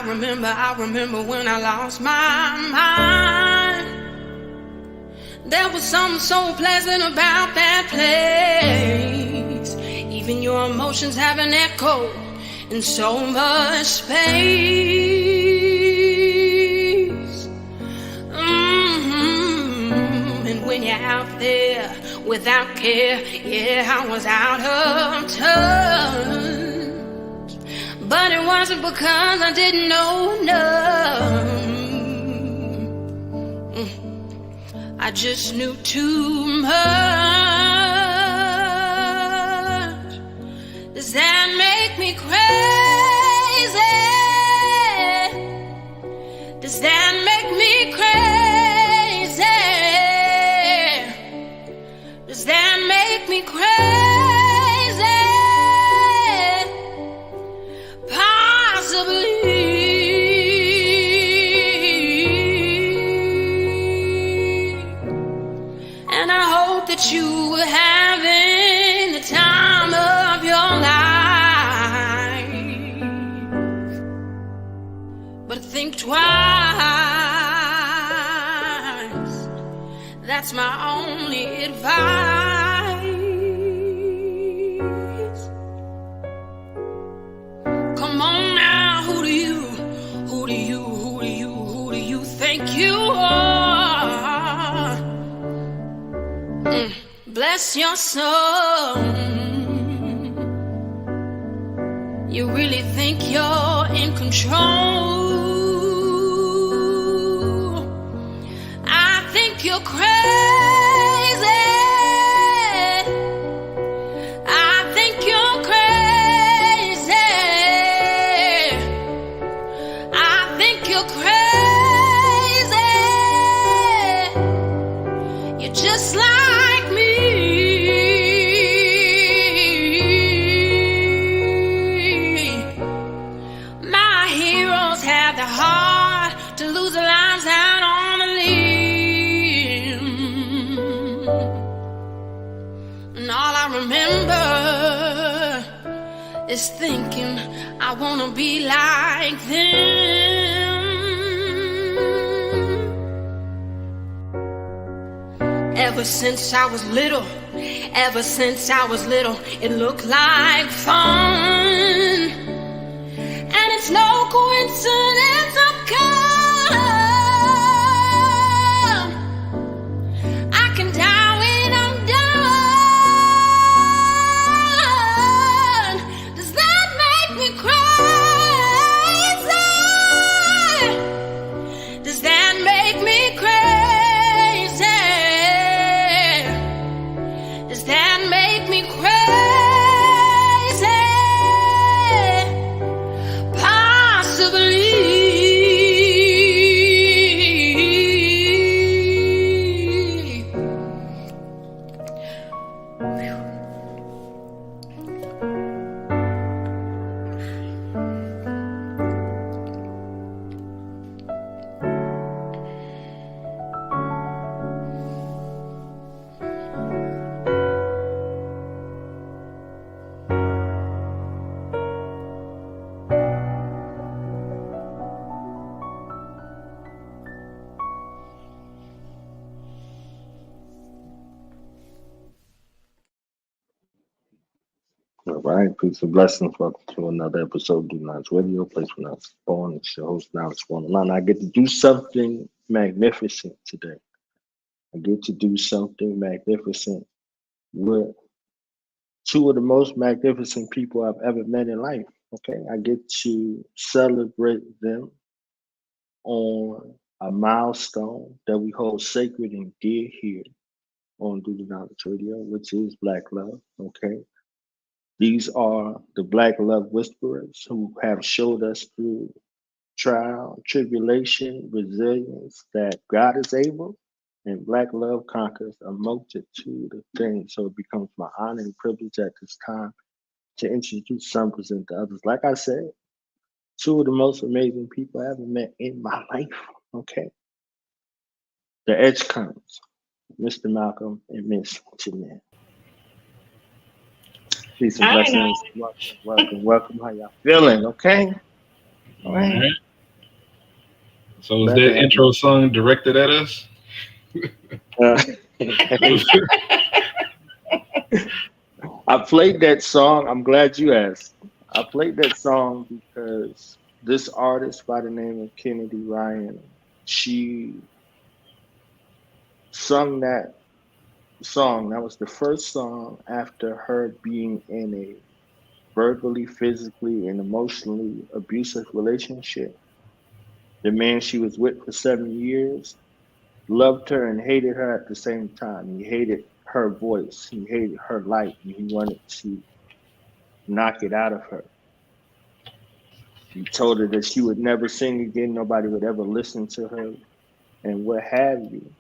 remember when I lost my mind. There was something so pleasant about that place. Even your emotions have an echo in so much space. And when you're out there without care, yeah, I was out of touch. But it wasn't because I didn't know enough. I just knew too much. Does that make me crazy? Does that make me crazy? Does that make me crazy? That you were having the time of your life, but think twice. That's my only advice. Come on now, who do you think you are? Bless your soul. You really think you're in control? I think you're crazy. I think you're crazy. I think you're crazy. You're just like is thinking I wanna be like them. Ever since I was little, it looked like fun. And it's no coincidence I've come. I can die when I'm done. All right, peace and blessings. Welcome to another episode of Do Not's Radio, place when I was born. It's your host, now it's one line. I get to do something magnificent today. I get to do something magnificent with two of the most magnificent people I've ever met in life. Okay, I get to celebrate them on a milestone that we hold sacred and dear here on Do Not Radio, which is Black Love. Okay. These are the Black Love Whisperers who have showed us through trial, tribulation, resilience that God is able and Black love conquers a multitude of things. So it becomes my honor and privilege at this time to introduce some, present the others. Like I said, two of the most amazing people I ever met in my life. Okay. The Edgecombes, Mr. Malcolm and Miss Janet. Peace and blessings. Welcome. How y'all feeling? Okay. All right. So is Glad to that have you. intro song directed at us? Uh, I played that song. I'm glad you asked. I played that song because this artist by the name of Kennedy Ryan, she sung that song. That was the first song after her being in a verbally, physically, and emotionally abusive relationship. The man she was with for 7 years loved her and hated her at the same time. He hated her voice, he hated her light, and he wanted to knock it out of her. He told her that she would never sing again, nobody would ever listen to her, and what have you.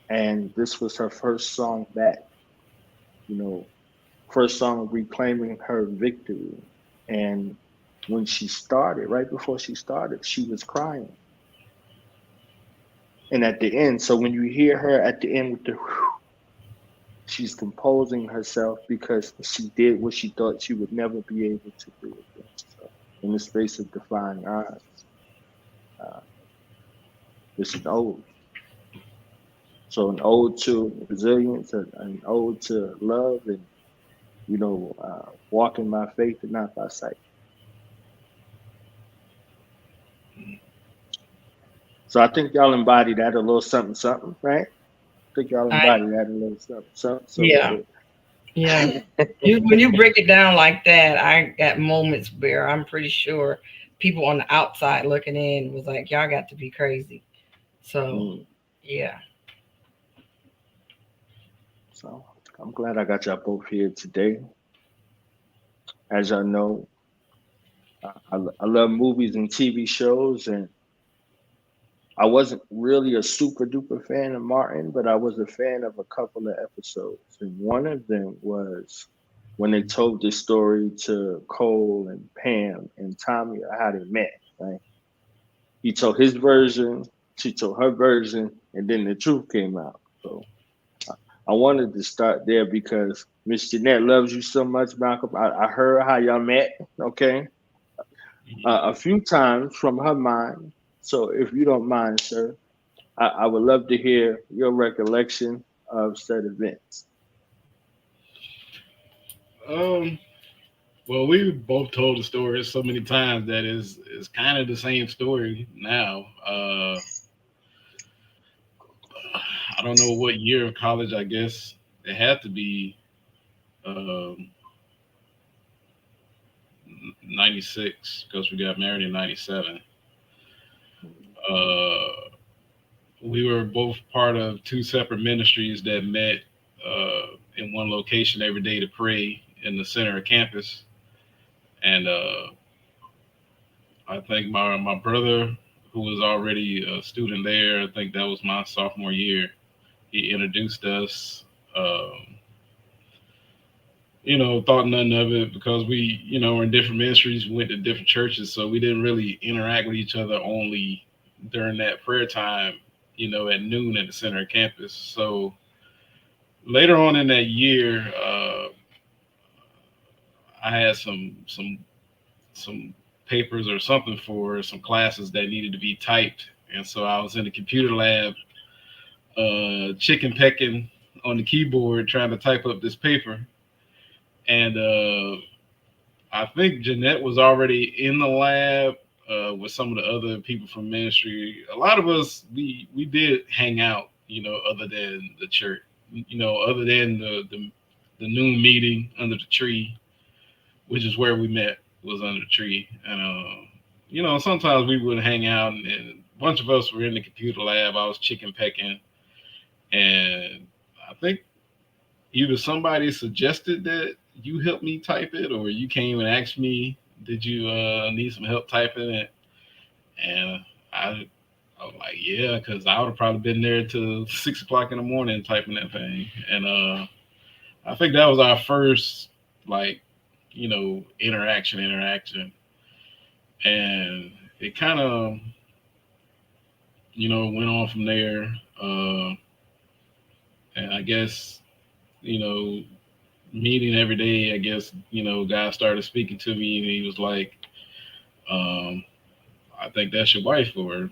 And this was her first song back, you know, first song reclaiming her victory. And when she started, right before she started, she was crying. And at the end, so when you hear her at the end with the whew, she's composing herself because she did what she thought she would never be able to do again. So in the space of defying odds, uh, it's an ode. So an ode to resilience, an ode to love, and walking by faith and not by sight. So I think y'all embody that a little something, something, right? I think y'all I embody that a little something, something. yeah, So yeah. When you break it down like that, I got moments where I'm pretty sure people on the outside looking in was like, "Y'all got to be crazy." So mm, yeah, so I'm glad I got y'all both here today. As y'all know, I love movies and TV shows, and I wasn't really a super duper fan of Martin, but I was a fan of a couple of episodes. And one of them was when they told this story to Cole and Pam and Tommy how they met, right? He told his version, she told her version, and then the truth came out. So I wanted to start there because Miss Jeanette loves you so much, Malcolm. I heard how y'all met, okay, a few times from her mind. So if you don't mind, sir, I would love to hear your recollection of said events. Um, well, we both told the story so many times that is kind of the same story now. I don't know what year of college. I guess it had to be um, 96 because we got married in 97. Uh, we were both part of two separate ministries that met in one location every day to pray in the center of campus. And I think my brother, who was already a student there, I think that was my sophomore year, he introduced us. Um, thought nothing of it because we, were in different ministries, we went to different churches, so we didn't really interact with each other only during that prayer time, at noon at the center of campus. So later on in that year, I had some papers or something for some classes that needed to be typed, and so I was in the computer lab, chicken pecking on the keyboard trying to type up this paper, and I think Jeanette was already in the lab with some of the other people from ministry. A lot of us we did hang out, other than the church, other than the noon meeting under the tree, which is where we met, was under the tree. And sometimes we would hang out, and a bunch of us were in the computer lab. I was chicken pecking, and I think either somebody suggested that you help me type it, or you came and asked me, "Did you need some help typing it?" And I was like, "Yeah," because I would have probably been there till 6 o'clock in the morning typing that thing. And I think that was our first, like, interaction, and it kind of went on from there. And I guess, you know meeting every day, I guess, God started speaking to me, and he was like, um I think that's your wife, or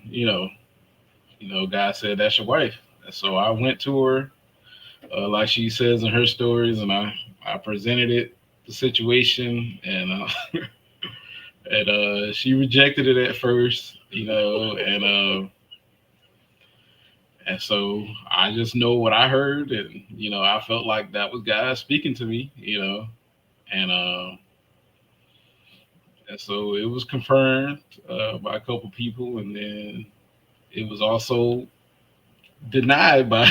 God said, that's your wife. And so I went to her, like she says in her stories, and I presented the situation, and she rejected it at first, and so I just know what I heard, and I felt like that was God speaking to me, and and so it was confirmed by a couple people, and then it was also denied by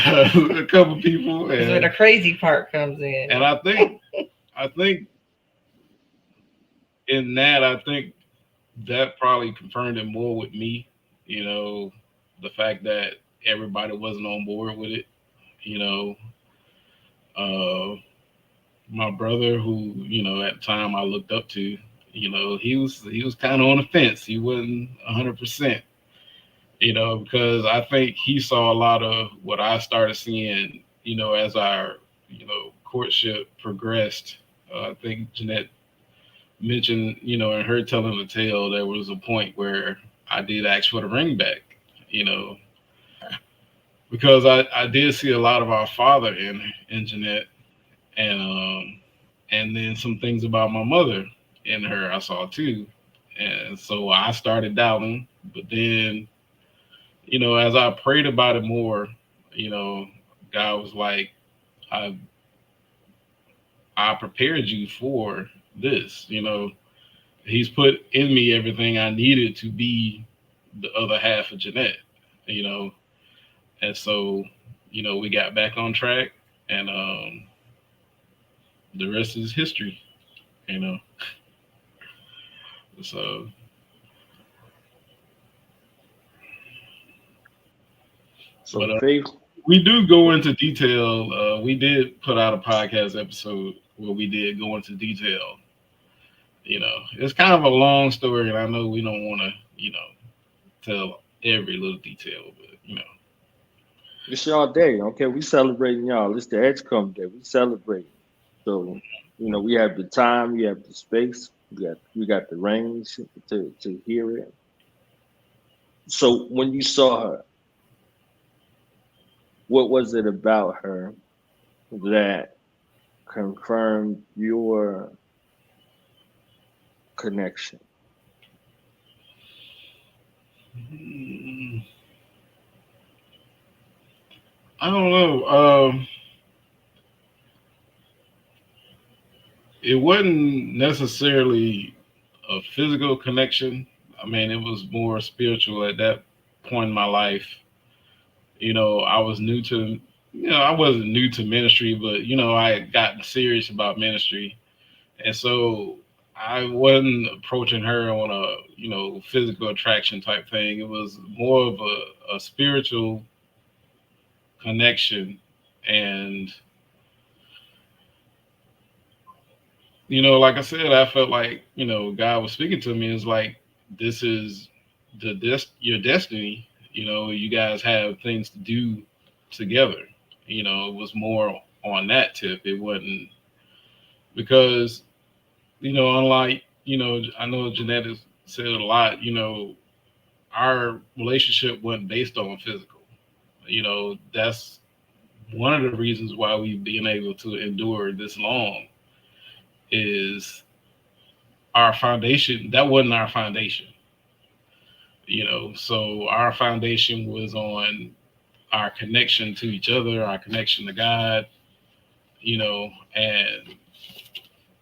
a couple people, That's where the crazy part comes in. And I think in that, I think that probably confirmed it more with me, the fact that everybody wasn't on board with it, you know. Uh, my brother, who at the time I looked up to, he was kind of on the fence. He wasn't 100%, because I think he saw a lot of what I started seeing, as our courtship progressed. I think Jeanette mentioned, in her telling the tale, there was a point where I did ask for the ring back, you know, because I did see a lot of our father in Jeanette, and then some things about my mother in her I saw too, and so I started doubting. But then, as I prayed about it more, you know, God was like, I I prepared you for this, He's put in me everything I needed to be the other half of Jeanette, you know. And so, we got back on track, and the rest is history, you know. So, but Faith, we do go into detail. We did put out a podcast episode where we did go into detail. It's kind of a long story, and I know we don't want to, tell every little detail, but it's y'all day, okay? We celebrating y'all. It's the Edgecombe day. We celebrating. So, we have the time, we have the space, we got the range to hear it. So when you saw her, what was it about her that confirmed your connection? I don't know. It wasn't necessarily a physical connection. I mean, it was more spiritual at that point in my life. I was new to, I wasn't new to ministry, but, I had gotten serious about ministry. And so I wasn't approaching her on a, physical attraction type thing. It was more of a spiritual connection. And, like I said, I felt like, God was speaking to me. It's like, this is your destiny. You guys have things to do together. It was more on that tip. It wasn't because, unlike, I know Jeanette has said a lot, our relationship wasn't based on physical. That's one of the reasons why we've been able to endure this long is our foundation. That wasn't our foundation. So our foundation was on our connection to each other, our connection to God, and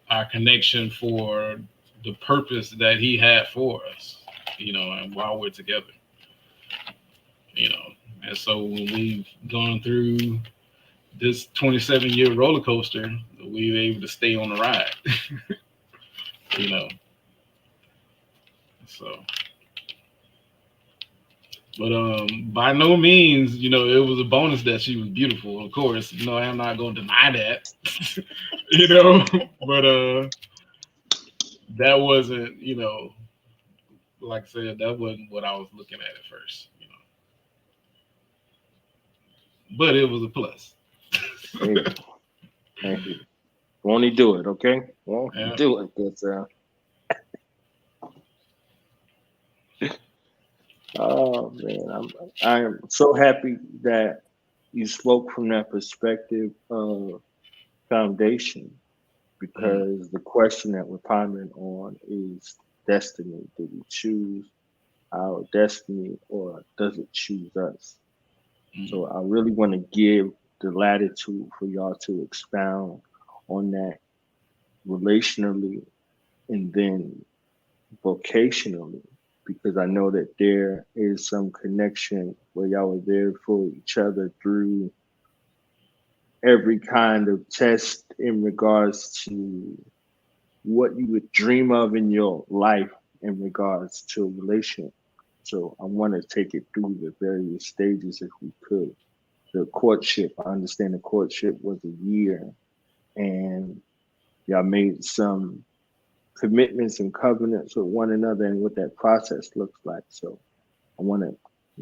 our connection for the purpose that He had for us, and while we're together, and so when we've gone through this 27-year roller coaster, we were able to stay on the ride, you know. So, but by no means, it was a bonus that she was beautiful. Of course, I'm not going to deny that, But that wasn't, like I said, that wasn't what I was looking at first, But it was a plus. Hey, thank you. Won't he do it, okay? Won't he Yeah. do it? 'Cause, Oh man, I'm so happy that you spoke from that perspective of foundation, Mm, because the question that we're pondering on is destiny. Do we choose our destiny, or does it choose us? mm, So I really want to give the latitude for y'all to expound on that relationally and then vocationally, because I know that there is some connection where y'all were there for each other through every kind of test in regards to what you would dream of in your life in regards to a relationship. So I want to take it through the various stages if we could. The courtship, I understand the courtship was a year, and y'all made some commitments and covenants with one another and what that process looks like. So I want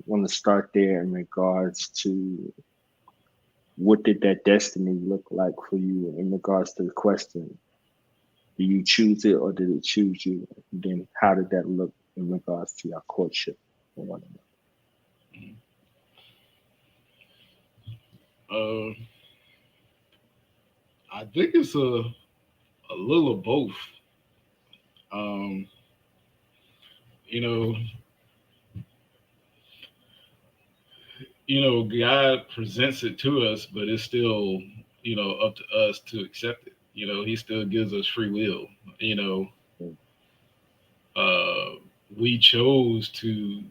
to start there in regards to what did that destiny look like for you in regards to the question, do you choose it or did it choose you? And then how did that look in regards to your courtship for one another? mm. Uh, I think it's a little of both. Um, you know, God presents it to us, but it's still, up to us to accept it. He still gives us free will. You know, uh, we chose to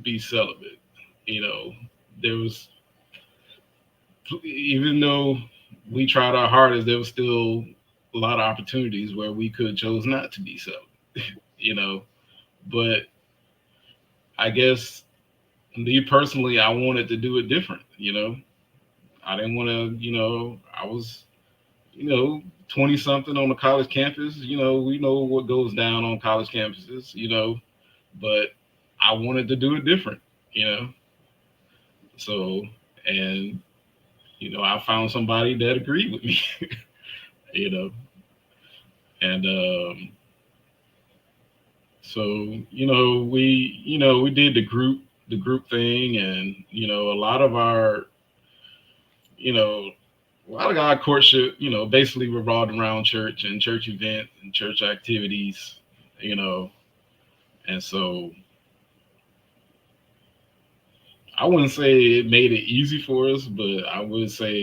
be celibate. You know, there was, even though we tried our hardest, there was still a lot of opportunities where we could have chose not to be celibate. You know, but I guess me personally, I wanted to do it different. I didn't want to. I was 20 something on the college campus. We know what goes down on college campuses. But I wanted to do it different. You know, so and I found somebody that agreed with me. you know, and so we did the group thing, and a lot of our you know a lot of our courtship basically revolved around church and church events and church activities. You know, and so I wouldn't say it made it easy for us, but I would say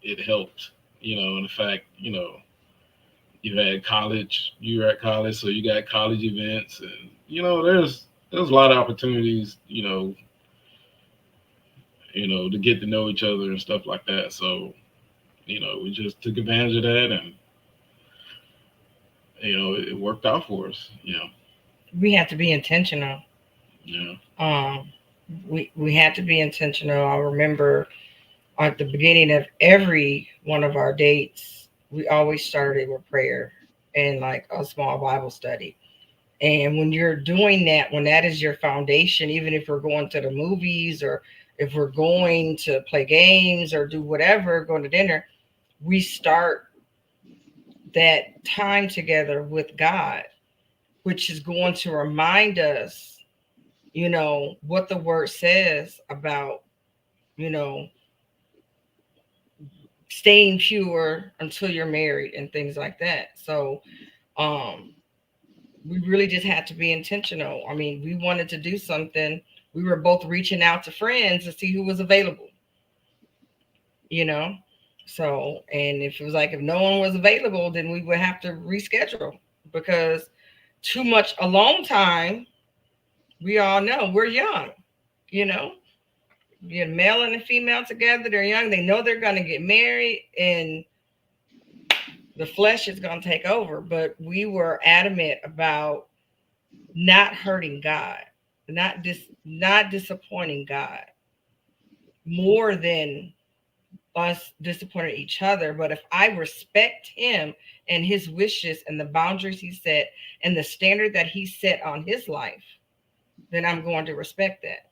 it helped. In the fact you were at college, so you got college events, and there's a lot of opportunities, to get to know each other and stuff like that. So we just took advantage of that, and it worked out for us. We have to be intentional. Yeah. Um, we had to be intentional. I remember at the beginning of every one of our dates, we always started with prayer and like a small Bible study. And when you're doing that, when that is your foundation, even if we're going to the movies or if we're going to play games or do whatever, going to dinner, we start that time together with God, which is going to remind us, what the word says about, you know, staying pure until you're married and things like that. So, um, we really just had to be intentional. I mean, we wanted to do something. We were both reaching out to friends to see who was available, you know? So, and if it was like if no one was available, then we would have to reschedule because too much alone time, we all know we're young, you know? You get a male and a female together, they're young, they know they're going to get married, and the flesh is going to take over. But we were adamant about not hurting God, not disappointing God more than us disappointing each other. But if I respect him and his wishes and the boundaries he set and the standard that he set on his life, then I'm going to respect that,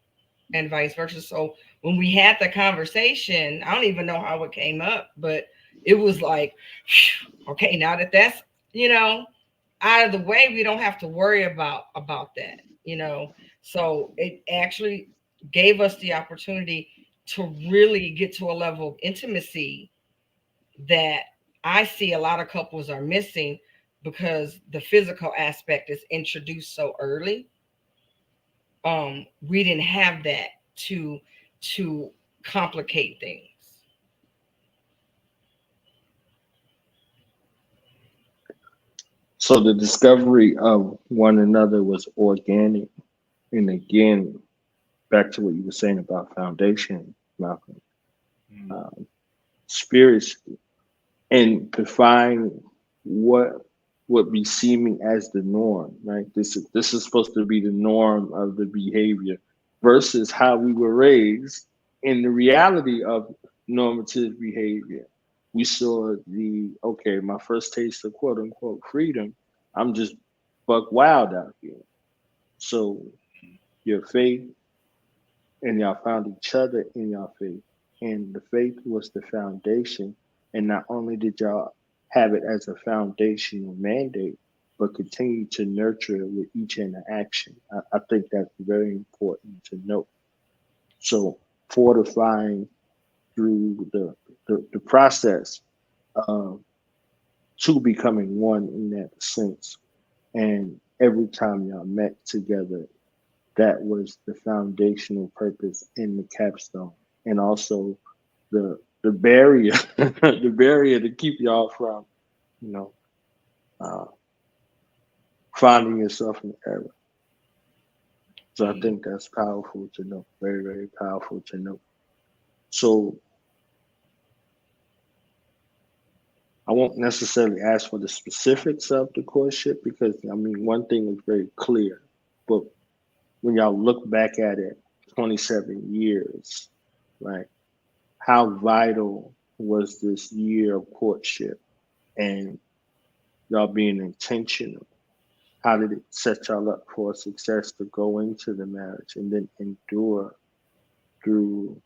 and vice versa. So when we had the conversation, I don't even know how it came up, but it was like, okay, now that that's, you know, out of the way, we don't have to worry about that, So it actually gave us the opportunity to really get to a level of intimacy that I see a lot of couples are missing because the physical aspect is introduced so early. We didn't have that to complicate things. So the discovery of one another was organic. And again, back to what you were saying about foundation, Malcolm, Mm. um, spiritually, and define what would be seeming as the norm, right? This is supposed to be the norm of the behavior versus how we were raised in the reality of normative behavior. We saw the okay, my first taste of quote unquote freedom. I'm just buck wild out here. So your faith and y'all found each other in your faith. And the faith was the foundation. And not only did y'all have it as a foundational mandate, but continue to nurture it with each interaction. I think that's very important to note. So fortifying through the process of two becoming one in that sense. And every time y'all met together, that was the foundational purpose in the capstone, and also the barrier, the barrier to keep y'all from, you know, uh, finding yourself in error. So I Mm. think that's powerful to know. Very, very powerful to know. So I won't necessarily ask for the specifics of the courtship because I mean one thing is very clear, but when y'all look back at it, 27 years, right? How vital was this year of courtship and y'all being intentional? How did it set y'all up for success to go into the marriage and then endure through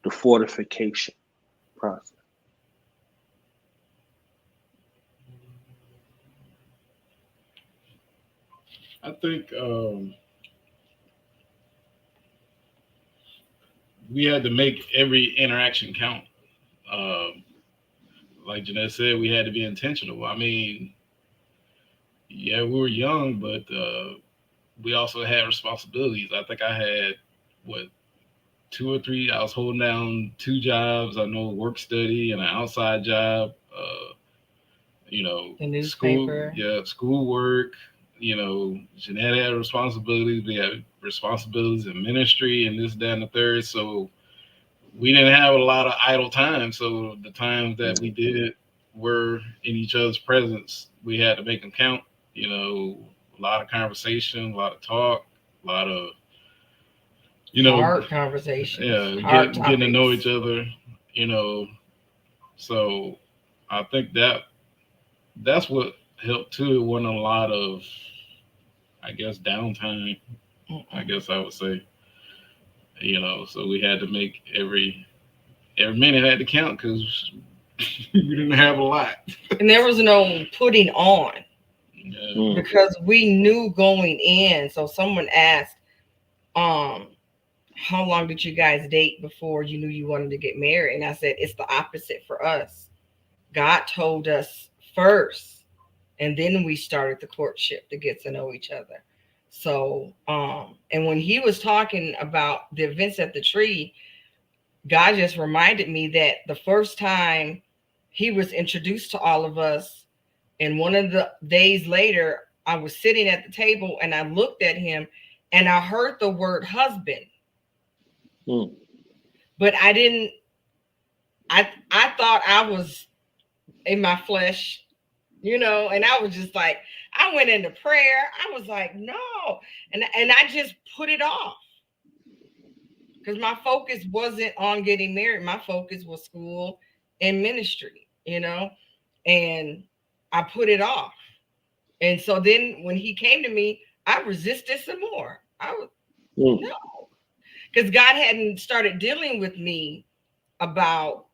the fortification process? I think we had to make every interaction count. Um, like Jeanette said, we had to be intentional. I mean, yeah, we were young, but we also had responsibilities. I think I had what two or three. I was holding down two jobs. I know work study and an outside job. The School, newspaper. yeah, school work. Jeanette had responsibilities. We had responsibilities in ministry and this, that, and the third. So we didn't have a lot of idle time. So the times that we Mm, did were in each other's presence, we had to make them count. You know, a lot of conversation, a lot of talk, a lot of you know, Hard conversations, yeah, hard getting to know each topics. other. You know, so I think that's what helped too. It wasn't a lot of, I guess, downtime. I Mm-mm. guess I would say. So we had to make every minute had to count because we didn't have a lot. And there was no putting on Yeah. mm, because we knew going in. So someone asked, um, how long did you guys date before you knew you wanted to get married? And I said, it's the opposite for us. God told us first, and then we started the courtship to get to know each other. So, and when he was talking about the events at the tree, God just reminded me that the first time he was introduced to all of us, and one of the days later, I was sitting at the table and I looked at him and I heard the word husband, mm, but I thought I was in my flesh, and I was just like, I went into prayer. I was like, no. And I just put it off because my focus wasn't on getting married. My focus was school and ministry. And I put it off. And so then when he came to me, I resisted some more. I was mm. no, because God hadn't started dealing with me about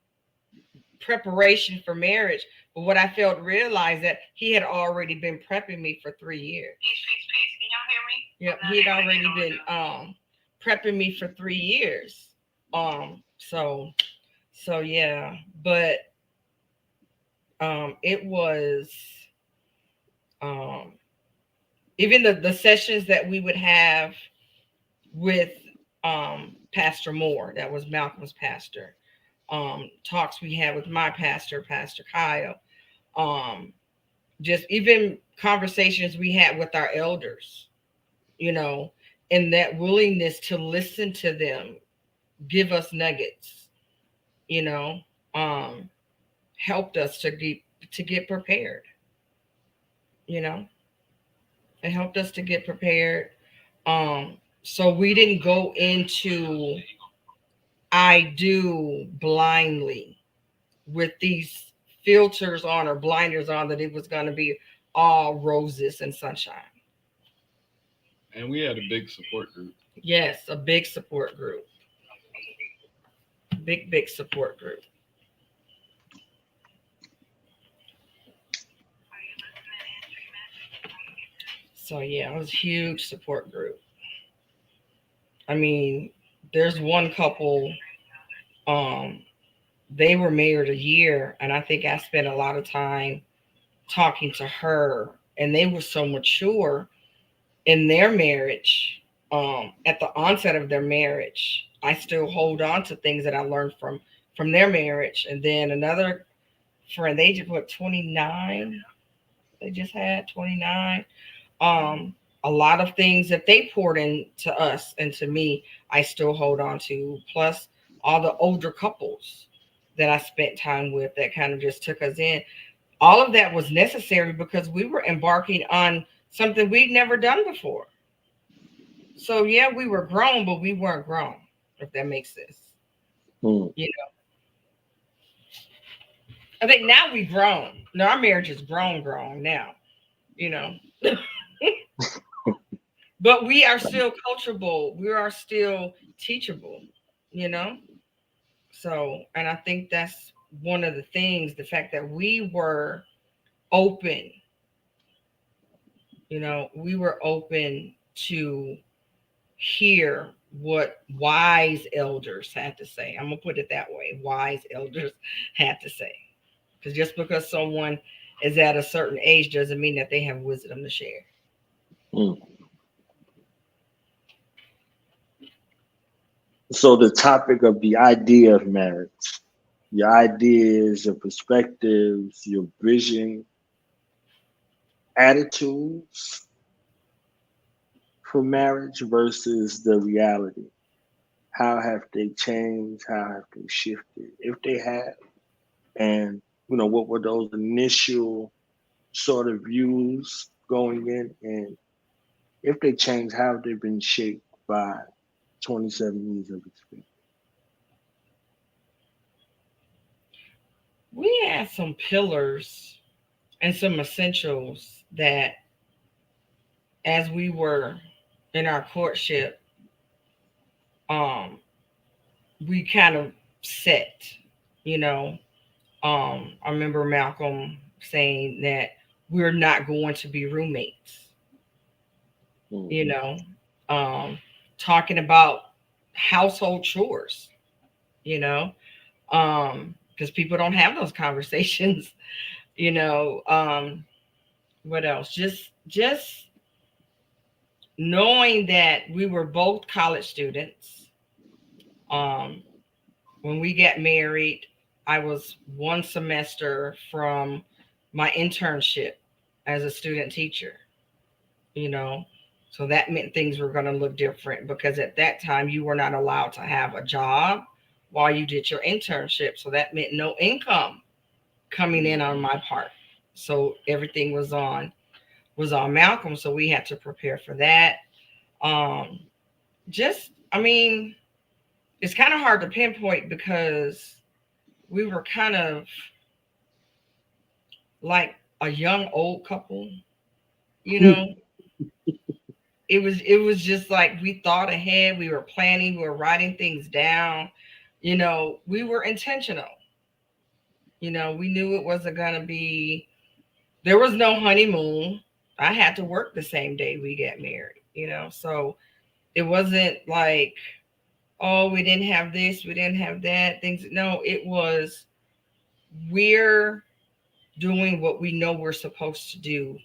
preparation for marriage. But what I failed to realize that he had already been prepping me for 3 years. Peace, peace, peace. Can y'all hear me? Yep, he had already been prepping me for 3 years. So yeah, but it was um even the sessions that we would have with Pastor Moore, that was Malcolm's pastor, talks we had with my pastor, Pastor Kyle, um, just even conversations we had with our elders, you know, and that willingness to listen to them, give us nuggets, you know, um, helped us to get prepared, you know, it helped us to get prepared. So we didn't go into I do blindly with these filters on or blinders on that it was going to be all roses and sunshine. And we had a big support group. Yes, a big support group. Big support group. So yeah, it was a huge support group. I mean, there's one couple, um, they were married a year, and I think I spent a lot of time talking to her, and they were so mature in their marriage. At the onset of their marriage, I still hold on to things that I learned from their marriage. And then another friend, they just what 29, they just had 29. Um, a lot of things that they poured into us and to me, I still hold on to. Plus, all the older couples that I spent time with that kind of just took us in. All of that was necessary because we were embarking on something we'd never done before. So yeah, we were grown, but we weren't grown, if that makes sense. Mm. You know, I think now we've grown. No, our marriage is grown now, you know. But we are still coachable. We are still teachable, you know. So, and I think that's one of the things, the fact that we were open, you know, we were open to hear what wise elders had to say. I'm gonna put it that way. Wise elders had to say. Because just because someone is at a certain age doesn't mean that they have wisdom to share. Mm. So the topic of the idea of marriage, your ideas, your perspectives, your vision, attitudes for marriage versus the reality. How have they changed? How have they shifted? If they have, and what were those initial sort of views going in, and if they changed, how have they been shaped by 27 years of experience? We had some pillars and some essentials that as we were in our courtship, um, we kind of set, you know. I remember Malcolm saying that we're not going to be roommates, you Mm-hmm. know, talking about household chores, you know, because people don't have those conversations, you know. What else? Just knowing that we were both college students. Um, when we got married, I was one semester from my internship as a student teacher, you know. So that meant things were going to look different because at that time you were not allowed to have a job while you did your internship. So that meant no income coming in on my part. So everything was on Malcolm. So we had to prepare for that. Um, just, I mean, it's kind of hard to pinpoint because we were kind of like a young old couple, you know. It was just like we thought ahead, we were planning, we were writing things down, you know, we were intentional, you know, we knew it wasn't going to be, there was no honeymoon. I had to work the same day we got married, you know. So it wasn't like, oh, we didn't have this, we didn't have that, things. No, it was, we're doing what we know we're supposed to do,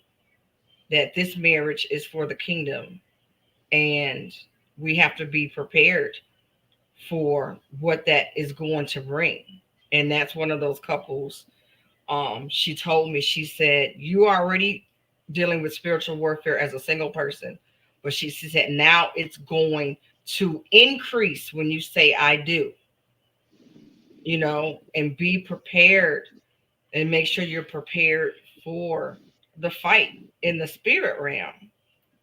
that this marriage is for the kingdom, and we have to be prepared for what that is going to bring. And that's one of those couples. She told me, she said, you are already dealing with spiritual warfare as a single person, but she said now it's going to increase when you say I do, you know, and be prepared, and make sure you're prepared for the fight in the spirit realm,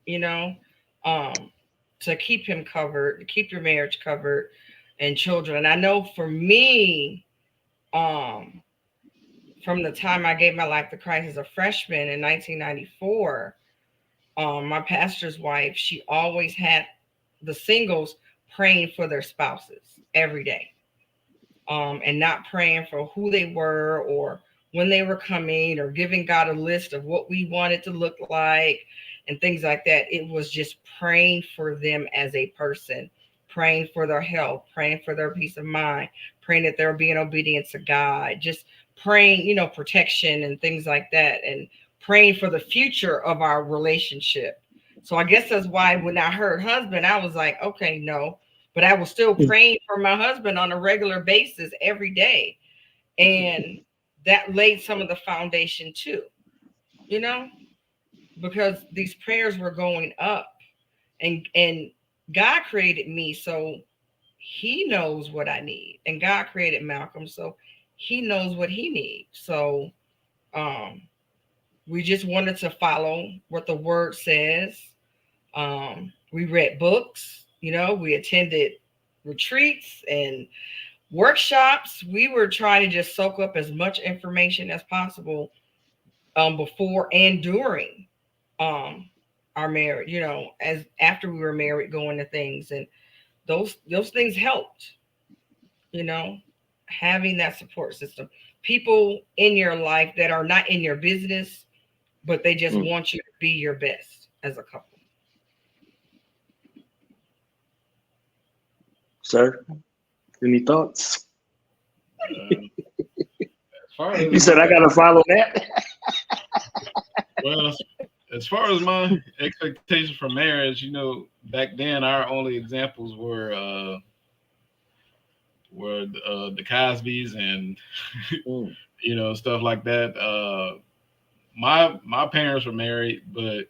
you know, um, to keep him covered, to keep your marriage covered, and children. And I know for me, um, from the time I gave my life to Christ as a freshman in 1994, my pastor's wife, she always had the singles praying for their spouses every day, and not praying for who they were or when they were coming, or giving God a list of what we wanted to look like and things like that. It was just praying for them as a person, praying for their health, praying for their peace of mind, praying that they're being obedient to God, just praying, you know, protection and things like that, and praying for the future of our relationship. So I guess that's why when I heard husband, I was like, okay, no, but I was still praying for my husband on a regular basis every day. And that laid some of the foundation too, you know, because these prayers were going up, and God created me, so he knows what I need. And God created Malcolm, so he knows what he needs. So um we just wanted to follow what the word says. We read books, you know, we attended retreats and workshops. We were trying to just soak up as much information as possible, before and during um, our marriage, you know, as after we were married, going to things. And those things helped, you know, having that support system, people in your life that are not in your business, but they just want you to be your best as a couple. Sir, any thoughts? As far You as said I gotta follow that. well, as far as my expectations for marriage, you know, back then our only examples were the Cosbys and you know, stuff like that. My parents were married, but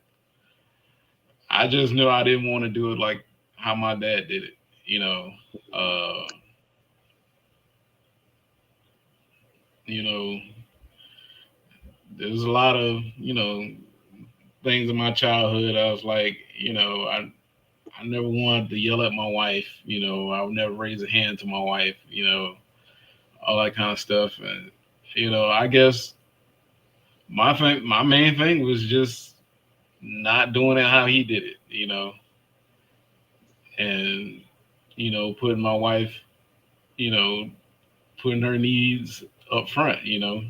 I just knew I didn't want to do it like how my dad did it. You know, uh, you know, there's a lot of, you know, things in my childhood. I was like, you know, I never wanted to yell at my wife. You know, I would never raise a hand to my wife. You know, all that kind of stuff. And you know, I guess my main thing was just not doing it how he did it. You know, and you know, putting my wife, you know, putting her needs up front. You know,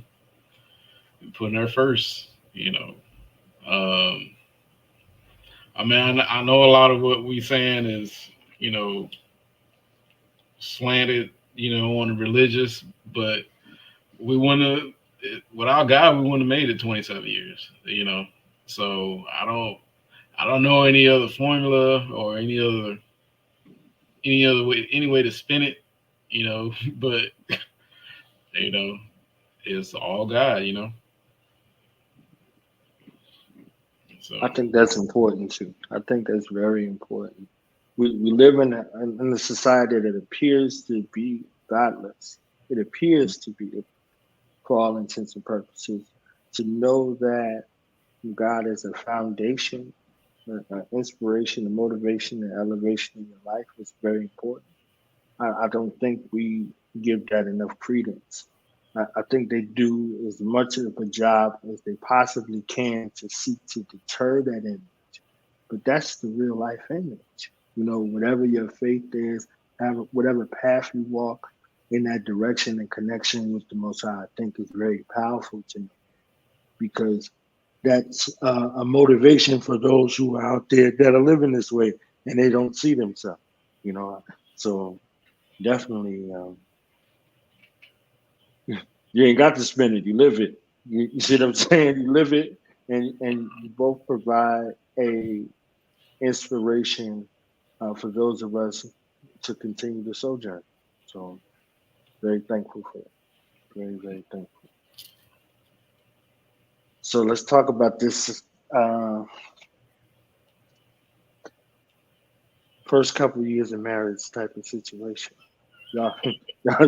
putting her first. You know. Um, I mean, I know a lot of what we saying is, you know, slanted, you know, on the religious, but we want to, without God, we wouldn't have made it 27 years, you know. So I don't know any other formula or any way to spin it, you know. But you know, it's all God, you know. So I think that's important too. I think that's very important. We live in a society that appears to be godless. It appears to be, for all intents and purposes. To know that God is a foundation, an inspiration, a motivation, and elevation in your life is very important. I don't think we give that enough credence. I think they do as much of a job as they possibly can to seek to deter that image. But that's the real life image. You know, whatever your faith is, whatever path you walk in that direction and connection with the Most High, I think is very powerful to me because that's a motivation for those who are out there that are living this way and they don't see themselves. So definitely, you ain't got to spend it; you live it. You see what I'm saying? You live it, and you both provide a inspiration for those of us to continue the sojourn. So very thankful for it. Very, very thankful. So let's talk about this first couple of years of marriage type of situation. Y'all,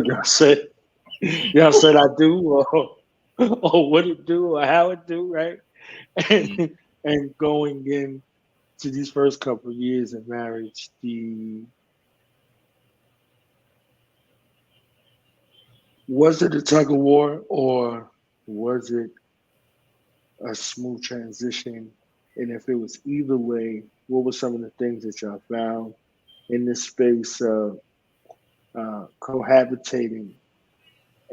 y'all said I do, or what it do, or how it do, right? Mhm. And going in to these first couple of years of marriage, was it a tug of war or was it a smooth transition? And if it was either way, what were some of the things that y'all found in this space of cohabitating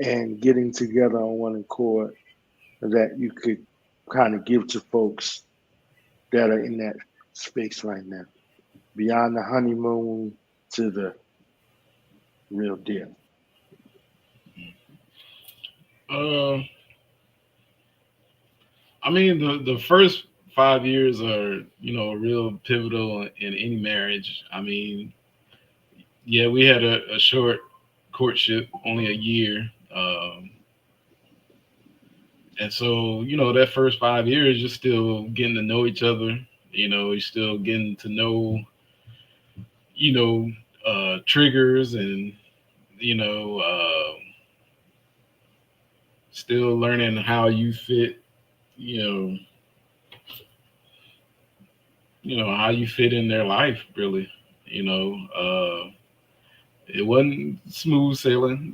and getting together on one accord that you could kind of give to folks that are in that space right now, beyond the honeymoon to the real deal? Uh, I mean, the first 5 years are, real pivotal in any marriage. I mean, yeah, we had a short courtship, only a year. And so, that first 5 years, you're still getting to know each other. You're still getting to know, you know, triggers and, you know, uh, still learning how you fit, you know, how you fit in their life, really. You know, it wasn't smooth sailing,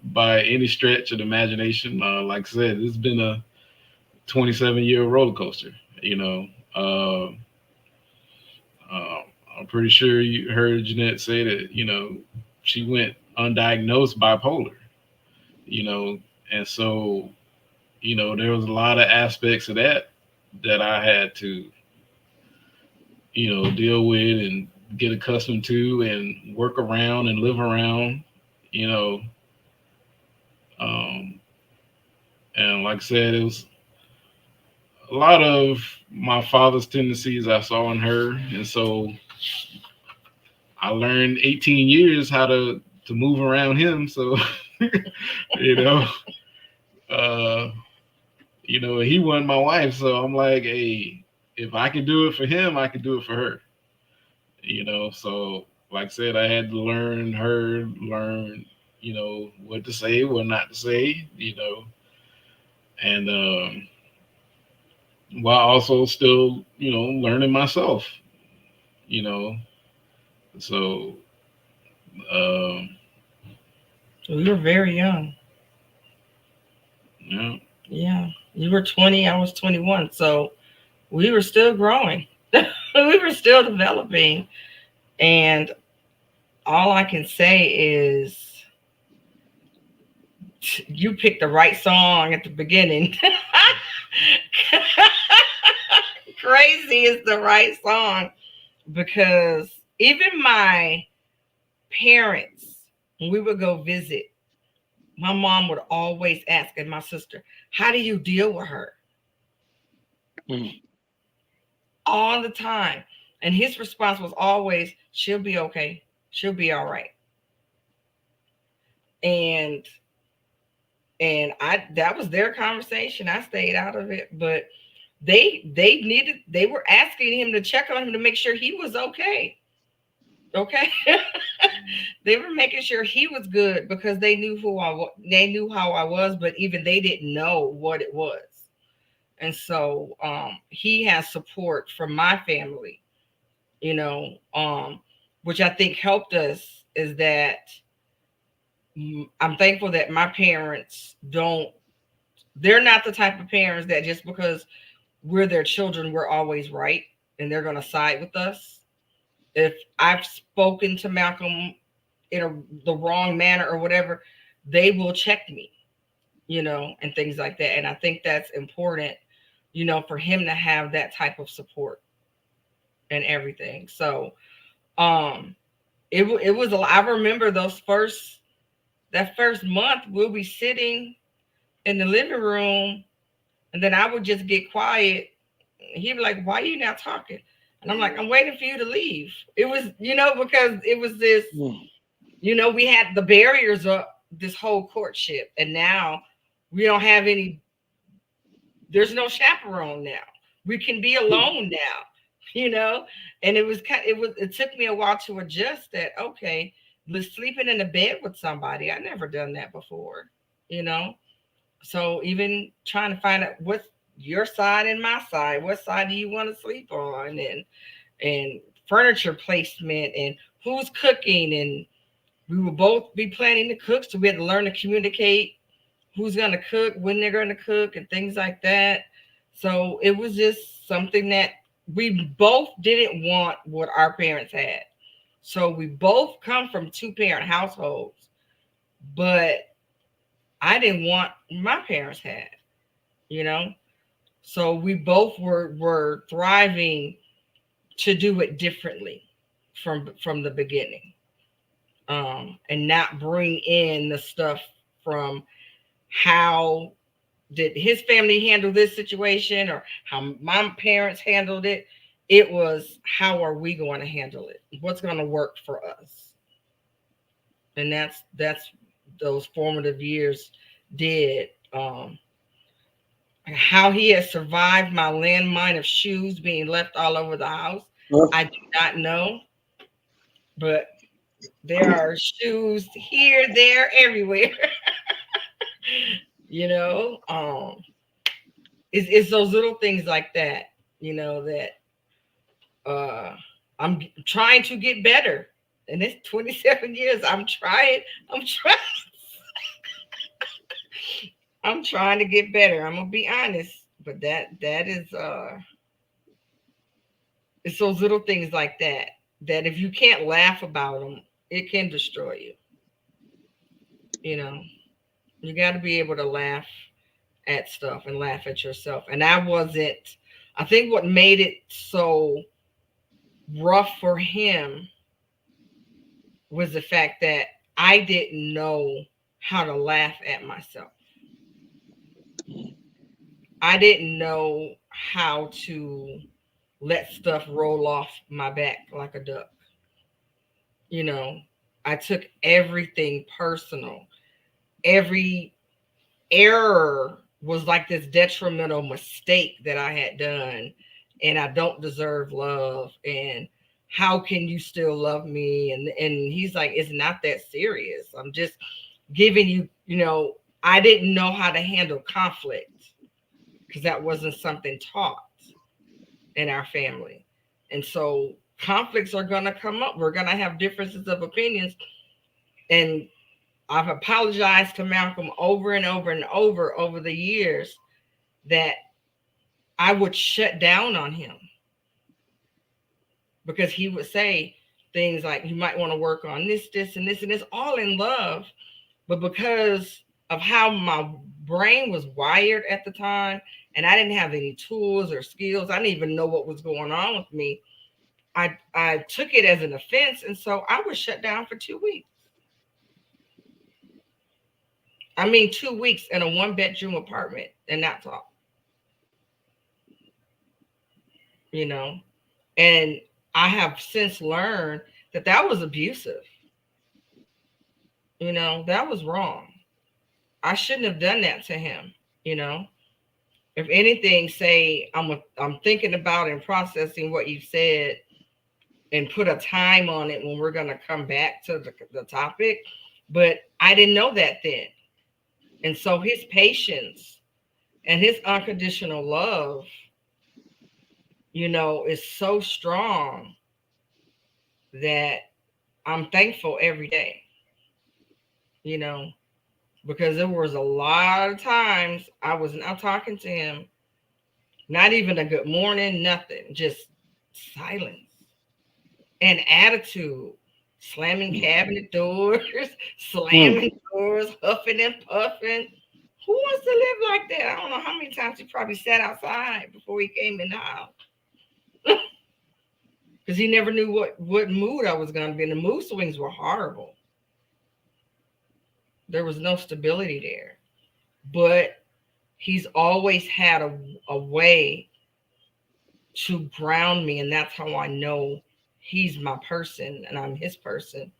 by any stretch of the imagination. Like I said, it's been a 27-year roller coaster. Uh, uh, I'm pretty sure you heard Jeanette say that, she went undiagnosed bipolar, you know, and so, there was a lot of aspects of that I had to, deal with and get accustomed to and work around and live around, you know. Um, and like I said, it was a lot of my father's tendencies I saw in her, and so I learned 18 years how to move around him. So, you know, uh, he wasn't my wife, so I'm like, hey, if I can do it for him, I can do it for her. So like I said, I had to learn, what to say, what not to say, and while also still, learning myself, you know. So um, We were very young. yeah. Yeah. You were 20, I was 21. So we were still growing. We were still developing. And all I can say is you picked the right song at the beginning. Crazy is the right song because even my parents, when we would go visit, my mom would always ask, and my sister, how do you deal with her? Mm. All the time. And his response was always, she'll be okay. She'll be all right. And that was their conversation. I stayed out of it, but they were asking him to check on him to make sure he was okay. Okay. They were making sure he was good because they knew they knew how I was, but even they didn't know what it was. And so he has support from my family, you know, which I think helped us is that I'm thankful that my parents they're not the type of parents that just because we're their children, we're always right and they're going to side with us. If I've spoken to Malcolm in the wrong manner or whatever, they will check me, and things like that. And I think that's important you know, for him to have that type of support and everything. So it was I remember that first month we'll be sitting in the living room, and then I would just get quiet. He'd be like, "Why are you not talking?" And I'm like, "I'm waiting for you to leave." It was, you know, because it was this, you know, we had the barriers of this whole courtship, and now we don't have any. There's no chaperone now. We can be alone now, you know. And it took me a while to adjust that. Okay, sleeping in a bed with somebody, I never done that before, you know. So even trying to find out what's your side and my side, what side do you want to sleep on, and furniture placement, and who's cooking, and we will both be planning to cook, so we had to learn to communicate who's going to cook, when they're going to cook, and things like that. So it was just something that we both didn't want what our parents had. So we both come from two-parent households, but I didn't want my parents had, you know. So we both were thriving to do it differently from the beginning, and not bring in the stuff from how did his family handle this situation or how my parents handled it. It was, how are we going to handle it? What's going to work for us? And that's those formative years did. How he has survived my landmine of shoes being left all over the house, I do not know. But there are shoes here, there, everywhere. You know, it's those little things like that, you know, that I'm trying to get better. And it's 27 years. I'm trying. I'm trying to get better. I'm gonna be honest, but that is it's those little things like that that if you can't laugh about them, it can destroy you. You know, you got to be able to laugh at stuff and laugh at yourself. And I wasn't. I think what made it so rough for him was the fact that I didn't know how to laugh at myself. I didn't know how to let stuff roll off my back like a duck. You know, I took everything personal. Every error was like this detrimental mistake that I had done, and I don't deserve love. And how can you still love me? And he's like, it's not that serious. I'm just giving you, you know, I didn't know how to handle conflict because that wasn't something taught in our family. And so conflicts are going to come up. We're going to have differences of opinions. And I've apologized to Malcolm over and over and over the years that I would shut down on him because he would say things like, you might want to work on this, and this, all in love. But because of how my brain was wired at the time, and I didn't have any tools or skills, I didn't even know what was going on with me. I took it as an offense. And so I was shut down for 2 weeks. I mean, 2 weeks in a 1-bedroom apartment and not talk. You know, and I have since learned that that was abusive. You know, that was wrong. I shouldn't have done that to him. You know, if anything, say I'm thinking about and processing what you said and put a time on it when we're going to come back to the topic. But I didn't know that then. And so his patience and his unconditional love, you know, is so strong that I'm thankful every day, you know, because there was a lot of times I was not talking to him, not even a good morning, nothing, just silence and attitude, slamming cabinet doors, slamming doors, huffing and puffing. Who wants to live like that? I don't know how many times he probably sat outside before he came in the house. Because he never knew what mood I was going to be in. The mood swings were horrible. There was no stability there. But he's always had a way to ground me. And that's how I know he's my person and I'm his person.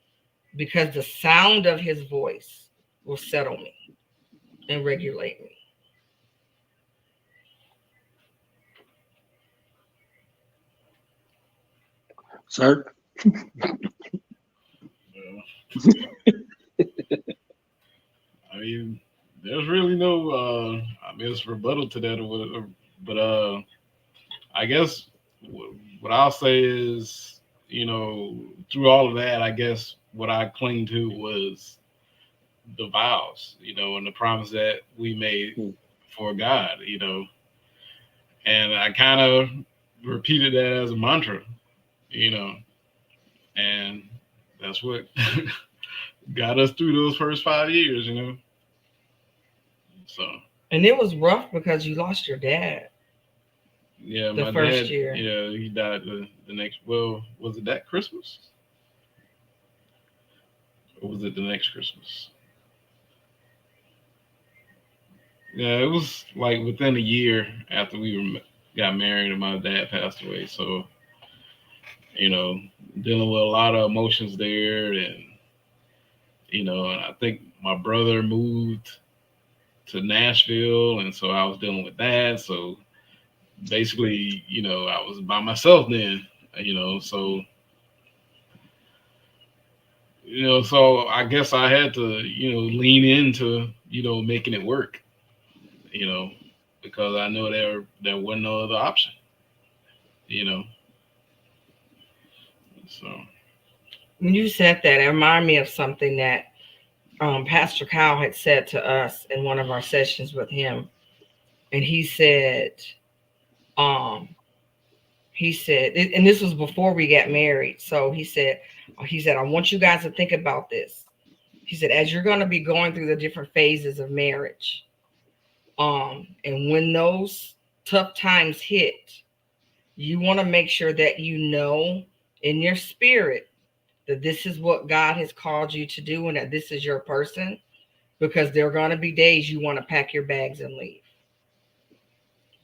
Because the sound of his voice will settle me and regulate me. Sir? I mean, there's really no, it's rebuttal to that or whatever. But I guess what I'll say is, through all of that, I guess what I clung to was the vows, and the promise that we made for God, and I kind of repeated that as a mantra, and that's what got us through those first 5 years, So. And it was rough because you lost your dad. Yeah, the my first dad. year. Yeah, he died the next. Well, was it that Christmas? Or was it the next Christmas? Yeah, it was like within a year after got married and my dad passed away. So, dealing with a lot of emotions there, and and I think my brother moved to Nashville, and so I was dealing with that. So basically, I was by myself then, so so I guess I had to, lean into, making it work, because I know there wasn't no other option, you know. So When you said that, it reminded me of something that Pastor Kyle had said to us in one of our sessions with him. And um, he said, and this was before we got married. So he said, I want you guys to think about this. He said, as you're going to be going through the different phases of marriage, and when those tough times hit, you want to make sure that you know in your spirit that this is what God has called you to do and that this is your person, because there are going to be days you want to pack your bags and leave.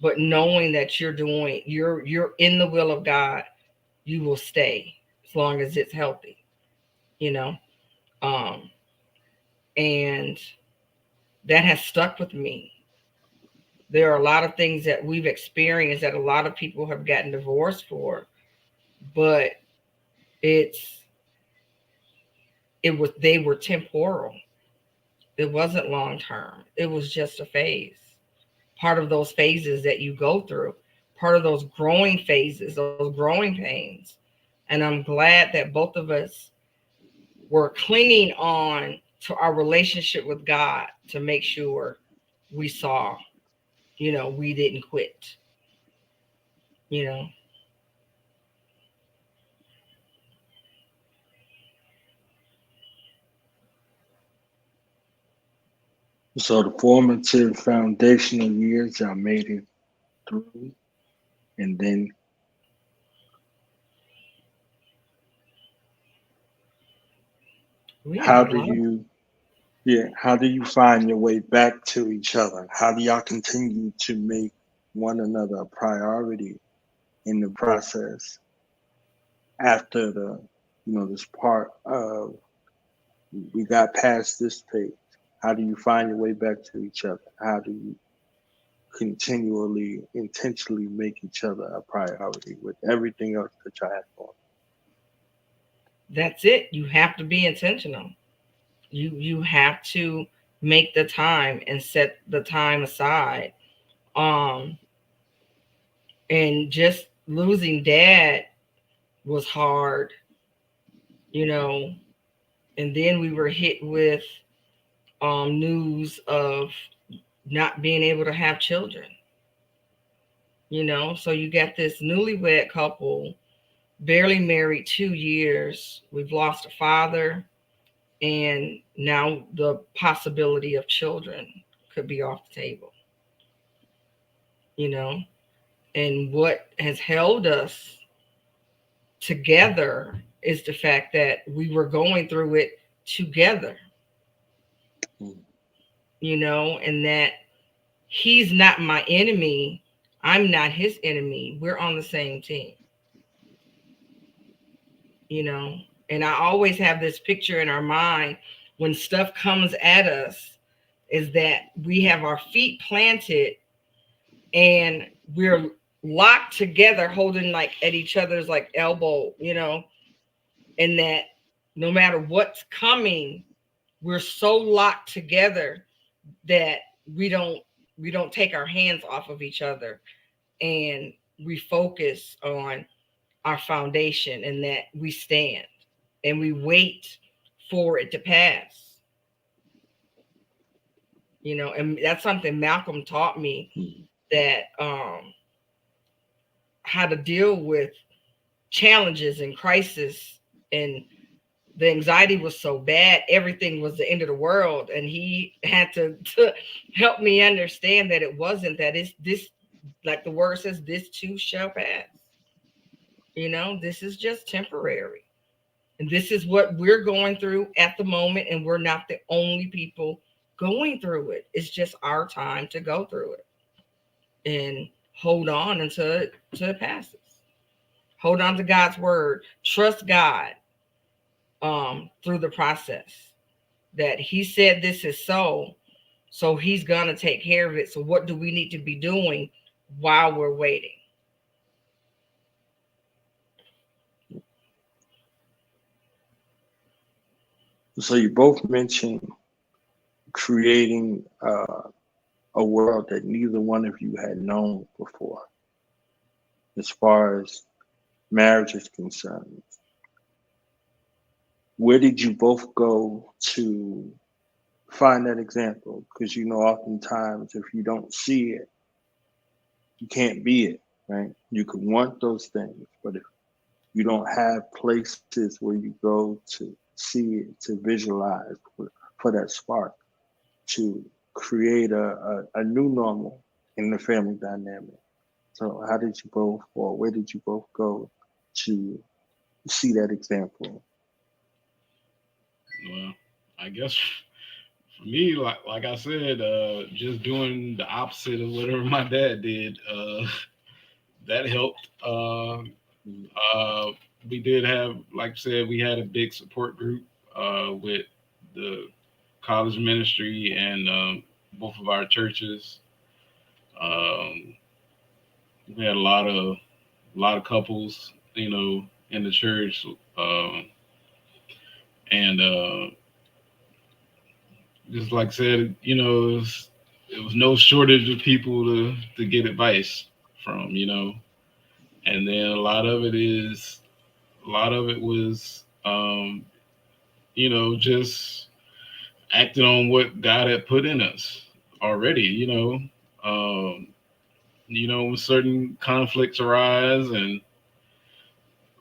But knowing that you're in the will of God, you will stay as long as it's healthy, you know. Um, and that has stuck with me. There are a lot of things that we've experienced that a lot of people have gotten divorced for, but they were temporal. It wasn't long term. It was just a phase. Part of those phases that you go through, part of those growing phases, those growing pains. And I'm glad that both of us were clinging on to our relationship with God to make sure we saw, we didn't quit, you know. So the formative foundational years y'all made it through, and then We how had a do lot. you find your way back to each other? How do y'all continue to make one another a priority in the process after this part of we got past this phase? How do you find your way back to each other? How do you continually, intentionally make each other a priority with everything else that y'all have going? That's it. You have to be intentional. You have to make the time and set the time aside. Um, and just losing dad was hard, you know. And then we were hit with news of not being able to have children, So you got this newlywed couple, barely married 2 years. We've lost a father, and now the possibility of children could be off the table. You know, and what has held us together is the fact that we were going through it together. You know, and that he's not my enemy. I'm not his enemy. We're on the same team. You know, and I always have this picture in our mind when stuff comes at us is that we have our feet planted and we're locked together, holding like at each other's like elbow, you know, and that no matter what's coming, we're so locked together that we don't take our hands off of each other, and we focus on our foundation, and that we stand and we wait for it to pass. You know, and that's something Malcolm taught me, that how to deal with challenges and crisis. And the anxiety was so bad, everything was the end of the world, and he had to help me understand that it wasn't, that it's this, like the word says, this too shall pass. You know, this is just temporary, and this is what we're going through at the moment, and we're not the only people going through it. It's just our time to go through it and hold on until it passes. Hold on to God's word, trust God through the process, that he said this is so he's gonna take care of it. So what do we need to be doing while we're waiting? So you both mentioned creating a world that neither one of you had known before, as far as marriage is concerned. Where did you both go to find that example? Because you know, oftentimes if you don't see it, you can't be it, right? You could want those things, but if you don't have places where you go to see it, to visualize for that spark, to create a new normal in the family dynamic. So how did you both, or where did you both go to see that example? Well, I guess for me, like I said, just doing the opposite of whatever my dad did, that helped. We did have, like I said, we had a big support group with the college ministry and both of our churches. We had a lot of couples, you know, in the church, and just like I said, you know, it was no shortage of people to get advice from, you know, and then a lot of it was, you know, just acting on what God had put in us already, you know. When certain conflicts arise, and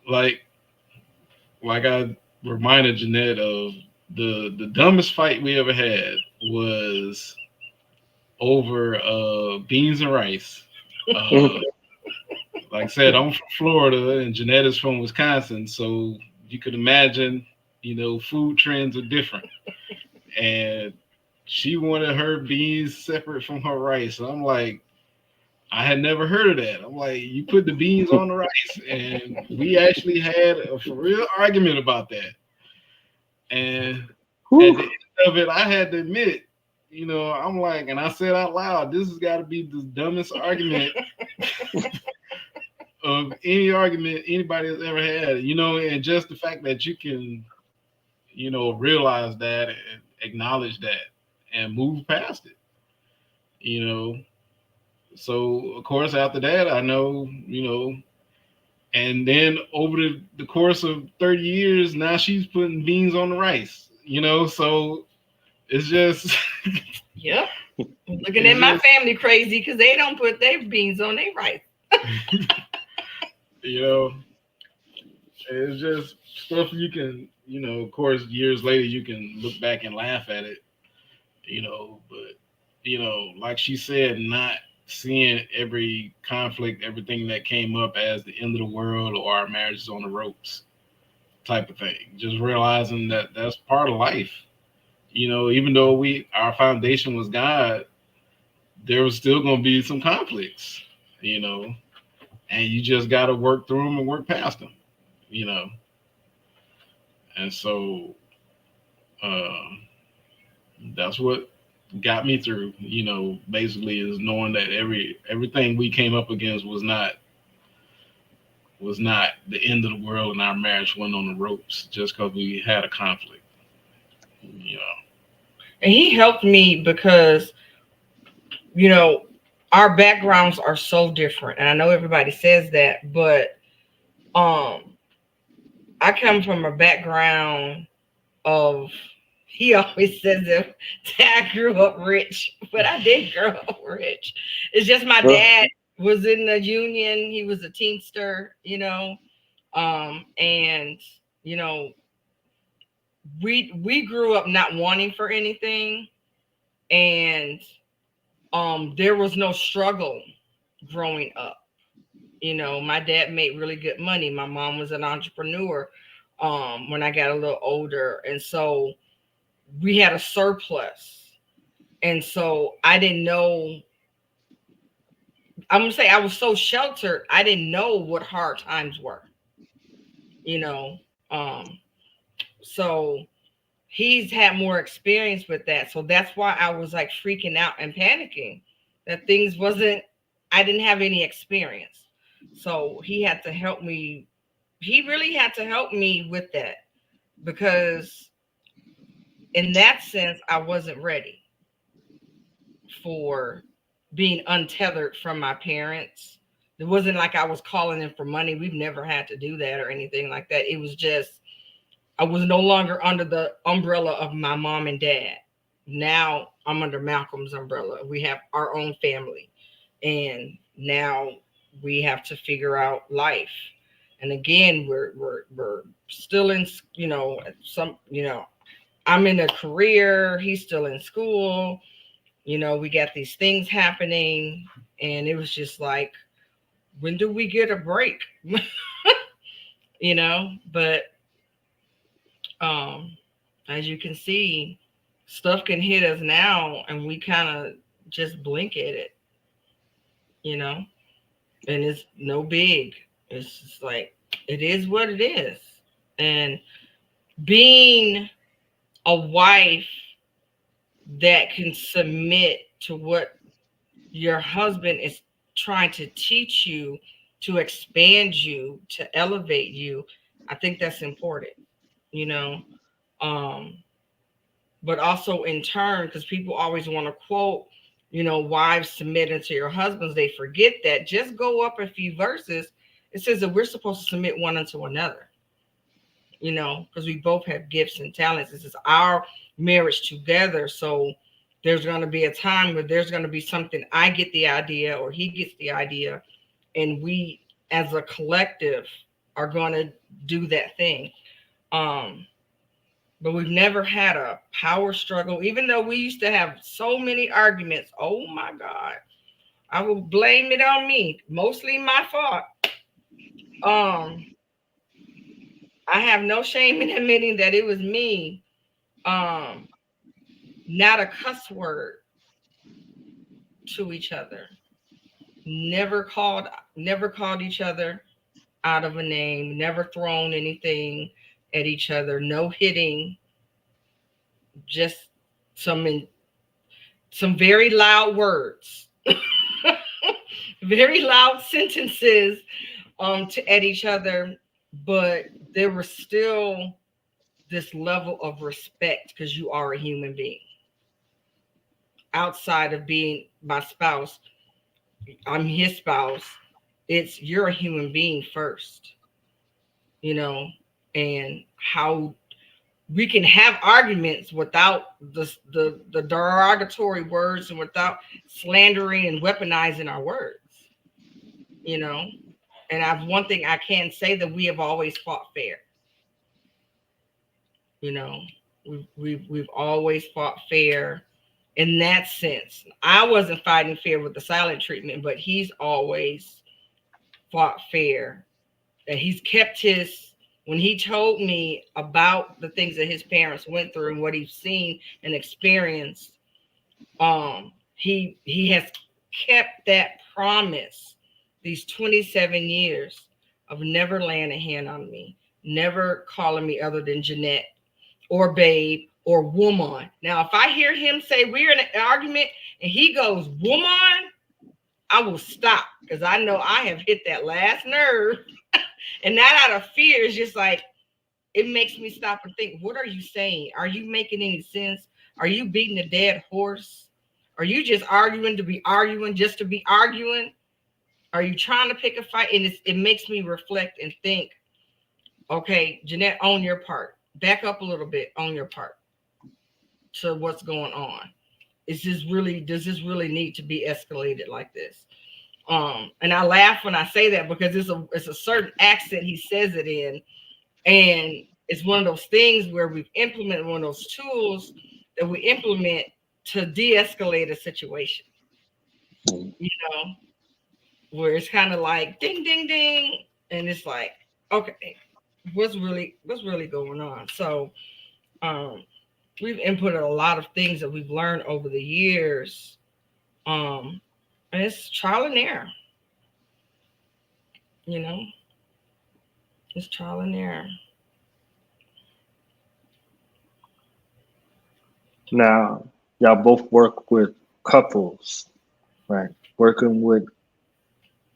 like I reminded Jeanette of the dumbest fight we ever had was over beans and rice. Like I said, I'm from Florida and Jeanette is from Wisconsin, so you could imagine, you know, food trends are different. And she wanted her beans separate from her rice. And I'm like, I had never heard of that. I'm like, you put the beans on the rice, and we actually had a for real argument about that. And at the end of it, I had to admit, you know, I'm like, and I said out loud, this has got to be the dumbest argument of any argument anybody has ever had, you know, and just the fact that you can, you know, realize that and acknowledge that and move past it, you know. So of course after that, I know, you know, and then over the course of 30 years, now she's putting beans on the rice, you know, so it's just yep. Looking at my family crazy because they don't put their beans on their rice. You know, it's just stuff you can, you know, of course, years later you can look back and laugh at it, you know, but like she said, not seeing every conflict, everything that came up as the end of the world or our marriage is on the ropes type of thing. Just realizing that that's part of life. Even though our foundation was God, there was still going to be some conflicts, and you just got to work through them and work past them, you know. And so that's what got me through, basically, is knowing that everything we came up against was not the end of the world, and our marriage went on the ropes just because we had a conflict. And he helped me because, our backgrounds are so different. And I know everybody says that, but I come from a background of, he always says that I grew up rich, but I did grow up rich. It's just my dad was in the union. He was a Teamster, and, we grew up not wanting for anything. And there was no struggle growing up. My dad made really good money. My mom was an entrepreneur when I got a little older. And so we had a surplus. And so I didn't know, I'm going to say I was so sheltered, I didn't know what hard times were, so he's had more experience with that. So that's why I was like freaking out and panicking that I didn't have any experience. So he had to help me. He really had to help me with that, because in that sense, I wasn't ready for being untethered from my parents. It wasn't like I was calling them for money. We've never had to do that or anything like that. It was just, I was no longer under the umbrella of my mom and dad. Now I'm under Malcolm's umbrella. We have our own family. And now we have to figure out life. And again, we're still in, I'm in a career, he's still in school, we got these things happening, and it was just like, when do we get a break? But as you can see, stuff can hit us now and we kind of just blink at it, and it's no big. It's just like, it is what it is. And being a wife that can submit to what your husband is trying to teach you, to expand you, to elevate you, I think that's important, but also in turn, because people always want to quote, wives submit unto your husbands. They forget that. Just go up a few verses. It says that we're supposed to submit one unto another, because we both have gifts and talents. This is our marriage together. So there's going to be a time where there's going to be something, I get the idea or he gets the idea, and we as a collective are going to do that thing. But we've never had a power struggle, even though we used to have so many arguments. Oh my God. I will blame it on me. Mostly my fault. I have no shame in admitting that it was me. Not a cuss word to each other. Never called each other out of a name. Never thrown anything at each other. No hitting. Just some very loud words. Very loud sentences at each other, but there was still this level of respect because you are a human being. Outside of being my spouse, I'm his spouse. You're a human being first, and how we can have arguments without the derogatory words and without slandering and weaponizing our words, And I've one thing I can say, that we have always fought fair. We've always fought fair, in that sense. I wasn't fighting fair with the silent treatment, but he's always fought fair. And he's kept his, when he told me about the things that his parents went through and what he's seen and experienced, he has kept that promise these 27 years of never laying a hand on me, never calling me other than Janet or babe or woman. Now, if I hear him say we're in an argument and he goes woman, I will stop, because I know I have hit that last nerve. And that out of fear is just like, it makes me stop and think, what are you saying? Are you making any sense? Are you beating a dead horse? Are you just arguing to be arguing, just to be arguing? Are you trying to pick a fight? And it makes me reflect and think, okay, Jeanette, own your part. Back up a little bit, own your part to what's going on. Does this really need to be escalated like this? And I laugh when I say that, because it's a certain accent he says it in. And it's one of those things where we've implemented one of those tools that we implement to de-escalate a situation. You know, where it's kind of like ding, ding, ding. And it's like, okay, what's really going on? So we've inputted a lot of things that we've learned over the years. And it's trial and error. You know, it's trial and error. Now, y'all both work with couples, right? Working with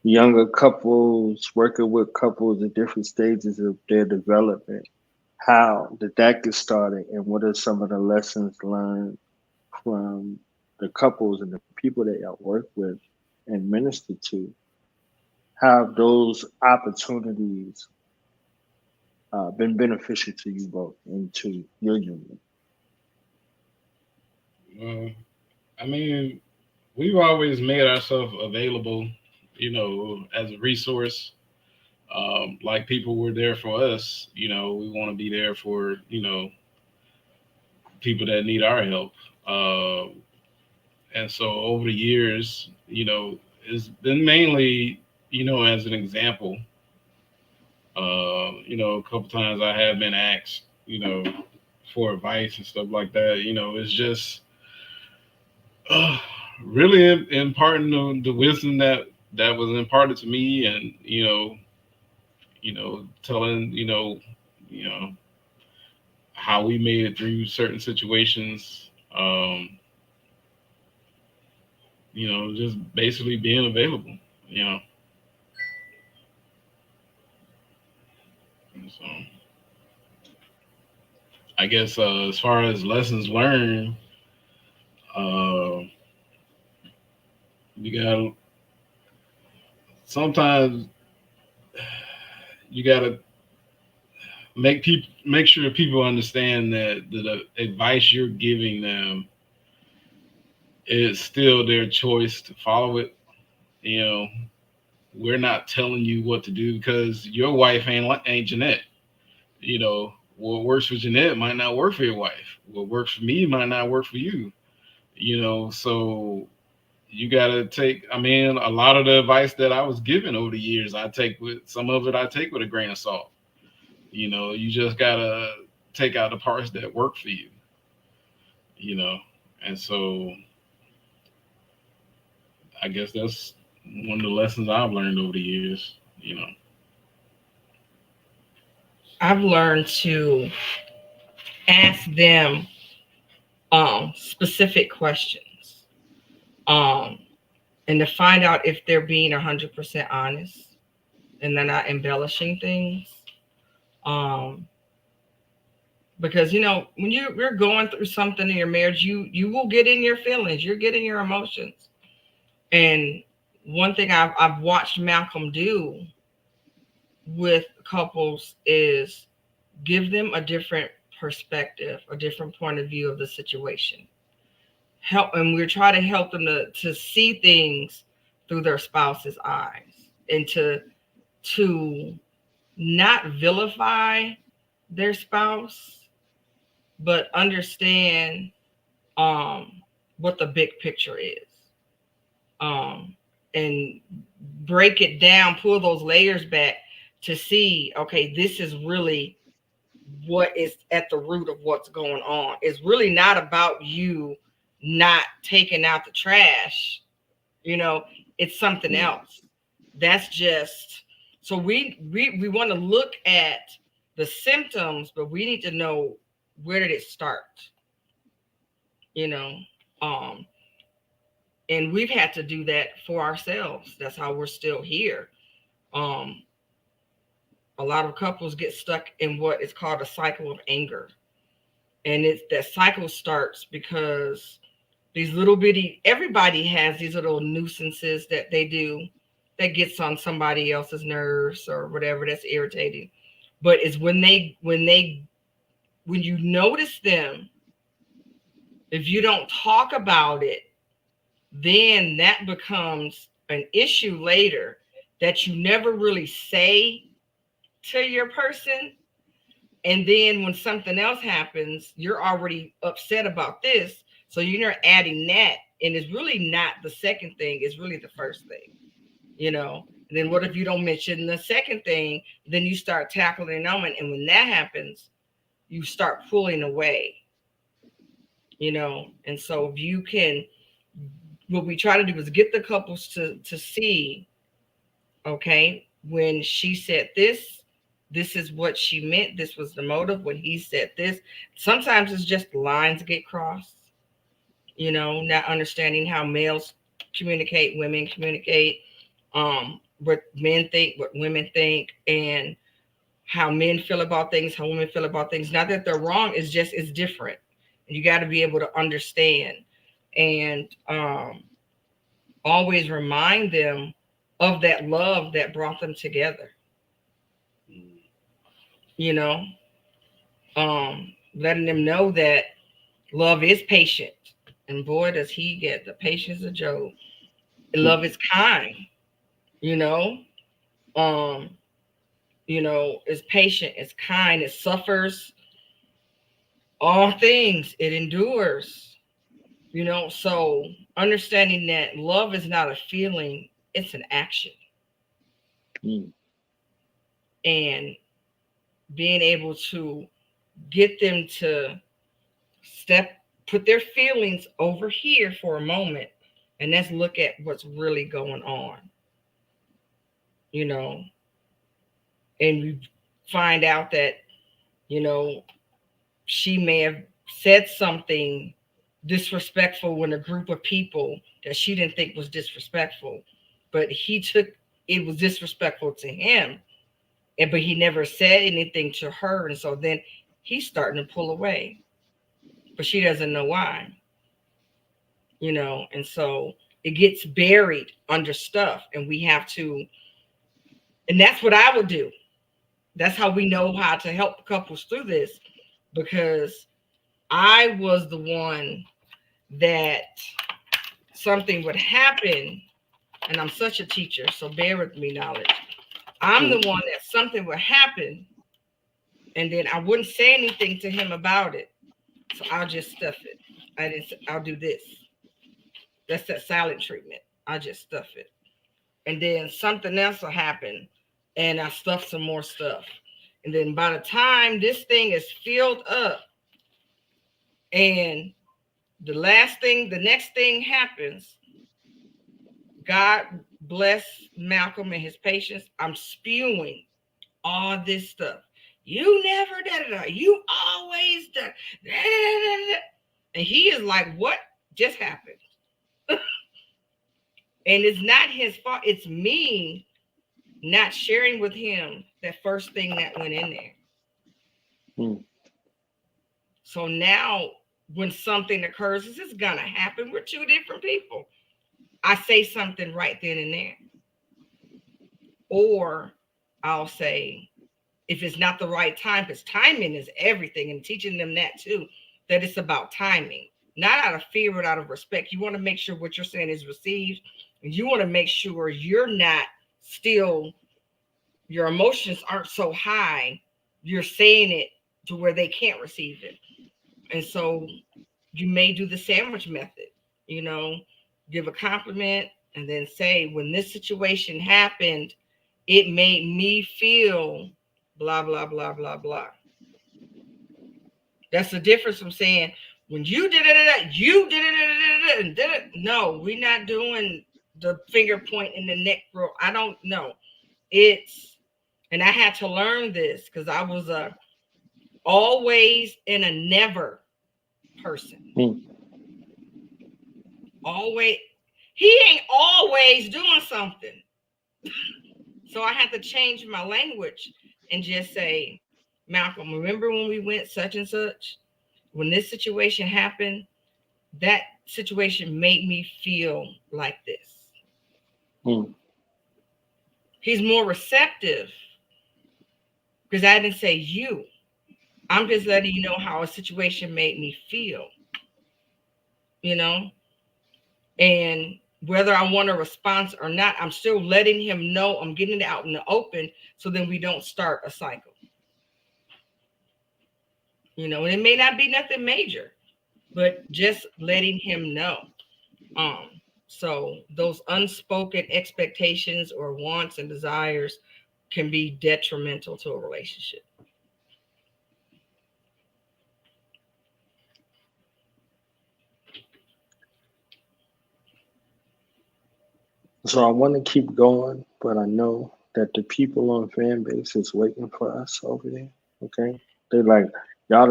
younger couples, working with couples at different stages of their development. How did that get started, and what are some of the lessons learned from the couples and the people that y'all work with and minister to? How have those opportunities been beneficial to you both and to your union? I mean, we've always made ourselves available, you know, as a resource. Like people were there for us, you know, we want to be there for, you know, people that need our help. And so over the years, you know, it's been mainly, you know, as an example. You know, a couple times I have been asked, you know, for advice and stuff like that. You know, it's just really imparting the wisdom that was imparted to me, and you know, telling you know how we made it through certain situations. You know, just basically being available. You know, and so I guess as far as lessons learned, you gotta sometimes you gotta make sure people understand that the advice you're giving them is still their choice to follow it. You know, we're not telling you what to do, because your wife ain't Jeanette. You know, what works for Jeanette might not work for your wife. What works for me might not work for you. You know, so you gotta take. I mean, a lot of the advice that I was given over the years, I take with a grain of salt. You know, you just gotta take out the parts that work for you. You know, and so I guess that's one of the lessons I've learned over the years. You know, I've learned to ask them specific questions, and to find out if they're being 100% honest and they're not embellishing things. Because, you know, when you're going through something in your marriage, you will get in your feelings, you're getting your emotions. And one thing I've watched Malcolm do with couples is give them a different perspective, a different point of view of the situation. And we're trying to help them to see things through their spouse's eyes, and to not vilify their spouse, but understand what the big picture is. And break it down, pull those layers back to see, okay, this is really what is at the root of what's going on. It's really not about you not taking out the trash, it's something else. That's just, so we want to look at the symptoms, but we need to know, where did it start? And we've had to do that for ourselves. That's how we're still here. A lot of couples get stuck in what is called a cycle of anger. And that cycle starts because these little bitty, everybody has these little nuisances that they do that gets on somebody else's nerves or whatever, that's irritating. But it's when you notice them, if you don't talk about it, then that becomes an issue later that you never really say to your person. And then when something else happens, you're already upset about this. So you're adding that. And it's really not the second thing. It's really the first thing, And then what if you don't mention the second thing? Then you start tackling them. And when that happens, you start pulling away, And so if you can, what we try to do is get the couples to see, okay, when she said this is what she meant. This was the motive when he said this. Sometimes it's just lines get crossed, not understanding how males communicate, women communicate, what men think, what women think, and how men feel about things, how women feel about things. Not that they're wrong, it's different. And you got to be able to understand. And always remind them of that love that brought them together. Letting them know that love is patient. And boy, does he get the patience of Job. Love is kind, it's patient, it's kind, it suffers all things, it endures. So understanding that love is not a feeling, it's an action. And being able to get them to put their feelings over here for a moment, and let's look at what's really going on, and we find out that, she may have said something disrespectful in a group of people that she didn't think was disrespectful, but he took it was disrespectful to him, but he never said anything to her, and so then he's starting to pull away, but she doesn't know why, and so it gets buried under stuff, and we have to, and that's what I would do. That's how we know how to help couples through this, because I was the one that something would happen, and I'm such a teacher, so bear with me, knowledge. I'm the one that something would happen, and then I wouldn't say anything to him about it, so I'll just stuff it. I'll do this. That's that silent treatment. I'll just stuff it, and then something else will happen, and I stuff some more stuff, and then by the time this thing is filled up, and the next thing happens, God bless Malcolm and his patience. I'm spewing all this stuff. You never you always da. And he is like, what just happened? And it's not his fault. It's me not sharing with him that first thing that went in there. So now when something occurs, this is gonna happen. We're two different people. I say something right then and there. Or I'll say, if it's not the right time, because timing is everything, and teaching them that too, that it's about timing, not out of fear, but out of respect. You want to make sure what you're saying is received. And you want to make sure you're not still, your emotions aren't so high, you're saying it to where they can't receive it. And so you may do the sandwich method. give a compliment and then say, when this situation happened, it made me feel blah, blah, blah, blah, blah. That's the difference from saying, when you did it, you did it, and did it. No, we're not doing the finger point in the neck roll. I don't know. And I had to learn this because I was a always and a never person. Always, he ain't always doing something. So I had to change my language and just say, Malcolm, remember when we went such and such? When this situation happened, that situation made me feel like this. He's more receptive because I didn't say you. I'm just letting you know how a situation made me feel, and whether I want a response or not, I'm still letting him know I'm getting it out in the open so then we don't start a cycle. And it may not be nothing major, but just letting him know. So those unspoken expectations or wants and desires can be detrimental to a relationship. So I want to keep going, but I know that the people on fan base is waiting for us over there. Okay, they're like, I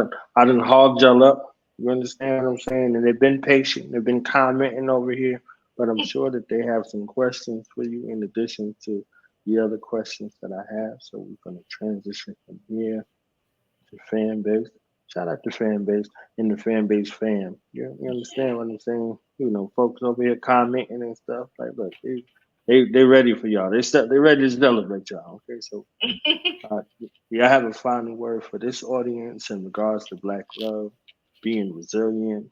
done hogged y'all up. You understand what I'm saying? And they've been patient. They've been commenting over here, but I'm sure that they have some questions for you in addition to the other questions that I have. So we're gonna transition from here to fan base. Shout out to fan base and the fan base fam. You understand what I'm saying? Folks over here commenting and stuff. Like, look, they ready for y'all. They ready to celebrate y'all. Okay, so I have a final word for this audience in regards to Black love, being resilient.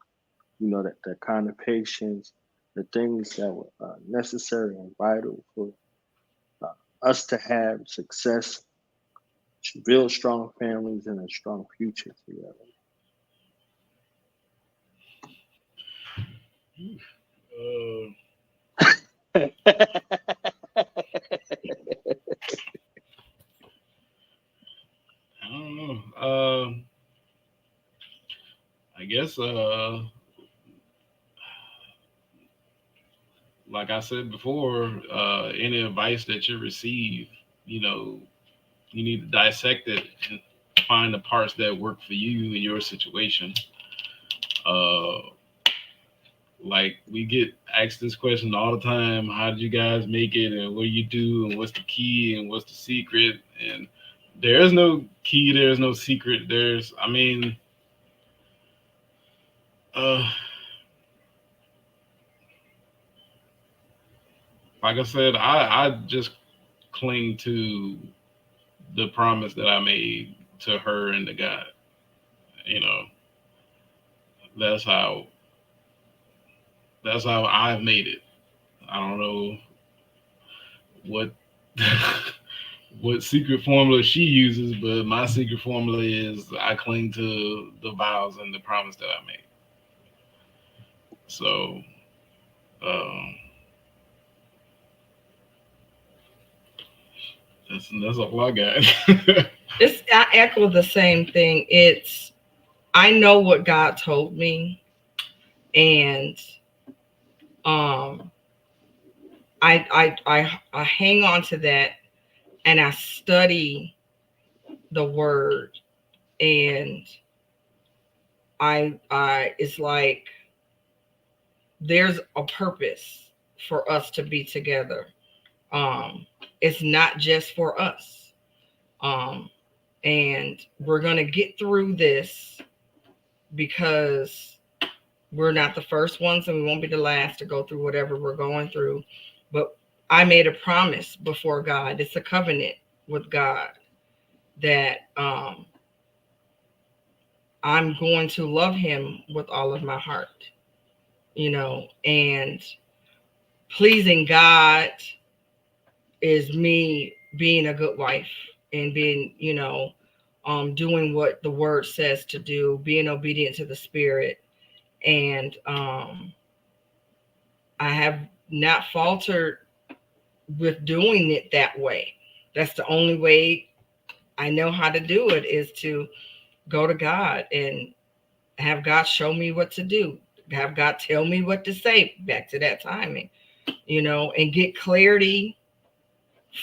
That kind of patience, the things that were necessary and vital for us to have success, to build strong families and a strong future together. I don't know. I guess, like I said before, any advice that you receive, you need to dissect it and find the parts that work for you in your situation. Like we get asked this question all the time: how did you guys make it, and what do you do, and what's the key, and what's the secret? And there is no key, there's no secret. Like I said, I just cling to the promise that I made to her and to God. That's how I've made it. I don't know what what secret formula she uses, but my secret formula is I cling to the vows and the promise that I made. So that's all I got. I echo the same thing. I know what God told me, and I hang on to that, and I study the word, and I it's like there's a purpose for us to be together. It's not just for us. And we're gonna get through this because we're not the first ones and we won't be the last to go through whatever we're going through. But I made a promise before God. It's a covenant with God that I'm going to love him with all of my heart, and pleasing God is me being a good wife and being, doing what the word says to do, being obedient to the spirit, and I have not faltered with doing it that way. That's the only way I know how to do it, is to go to God and have God show me what to do. Have God tell me what to say, back to that timing, and get clarity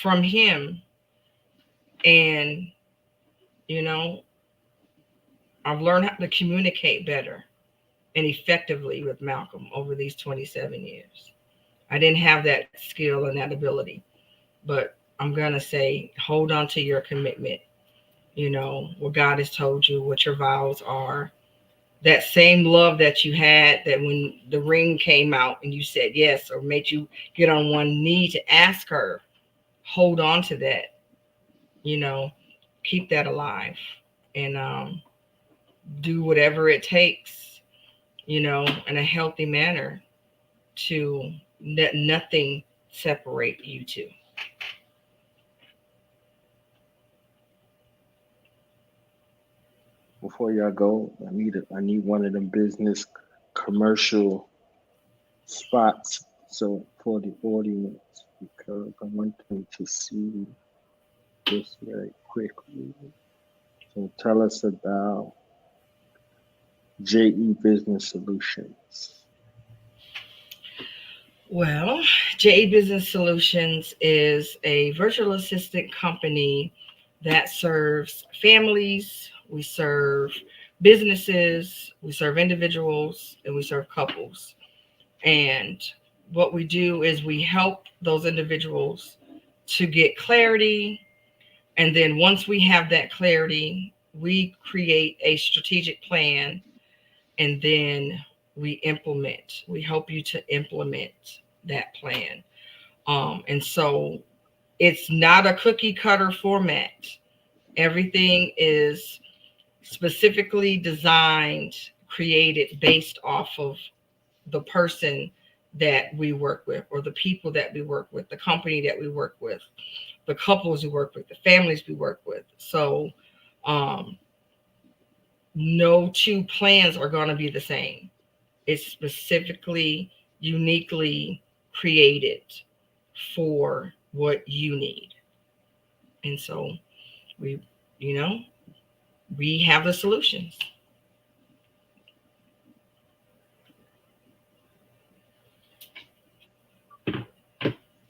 from him. And, I've learned how to communicate better and effectively with Malcolm over these 27 years. I didn't have that skill and that ability, but I'm going to say, hold on to your commitment, what God has told you, what your vows are. That same love that you had, that when the ring came out and you said yes, or made you get on one knee to ask her, hold on to that, keep that alive, and do whatever it takes, in a healthy manner, to let nothing separate you two. Before y'all go, I need one of them business commercial spots. So for the audience, because I want them to see this very quickly. So tell us about JE Business Solutions. Well, JE Business Solutions is a virtual assistant company that serves families. We serve businesses, we serve individuals, and we serve couples. And what we do is we help those individuals to get clarity. And then once we have that clarity, we create a strategic plan, and then we implement. We help you to implement that plan. And so it's not a cookie cutter format. Everything is specifically designed, created based off of the person that we work with, or the people that we work with, the company that we work with, the couples we work with, the families we work with. So no two plans are going to be the same. It's specifically, uniquely created for what you need. And so we have the solutions.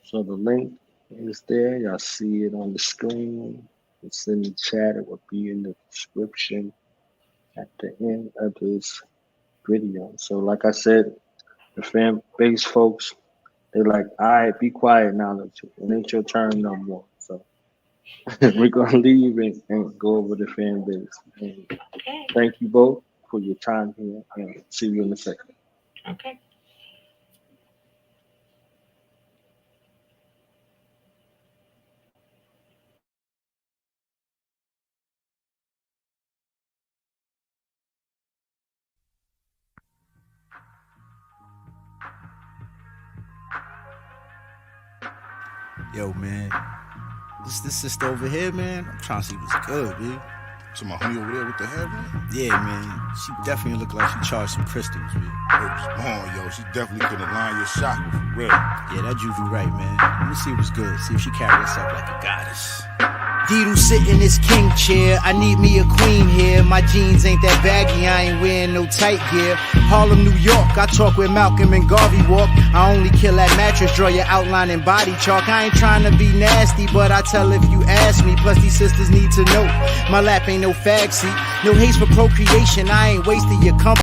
So the link is there. Y'all see it on the screen. It's in the chat. It will be in the description at the end of this video. So like I said, the fan base folks, they're like, all right, be quiet now. It ain't your turn no more. So we're going to leave and go over the fan base. And Okay. thank you both for your time here, and see you in a second. Okay. Yo, man, this sister over here, man, I'm trying to see what's good, dude. So my homie over there with the hair, man? Yeah, man, she definitely look like she charged some crystals, man. Oh, yo, she definitely could align your chakra, for real. Yeah, that juvie right, man. Let me see what's good. See if she carry herself like a goddess. Dido sit in this king chair. I need me a queen here. My jeans ain't that baggy. I ain't wearing no tight gear. Harlem, New York. I talk with Malcolm and Garvey walk. I only kill that mattress, draw your outline and body chalk. I ain't trying to be nasty, but I tell if you ask me. Plus these sisters need to know my lap ain't no fag seat. No haste for procreation. I ain't wasting your company.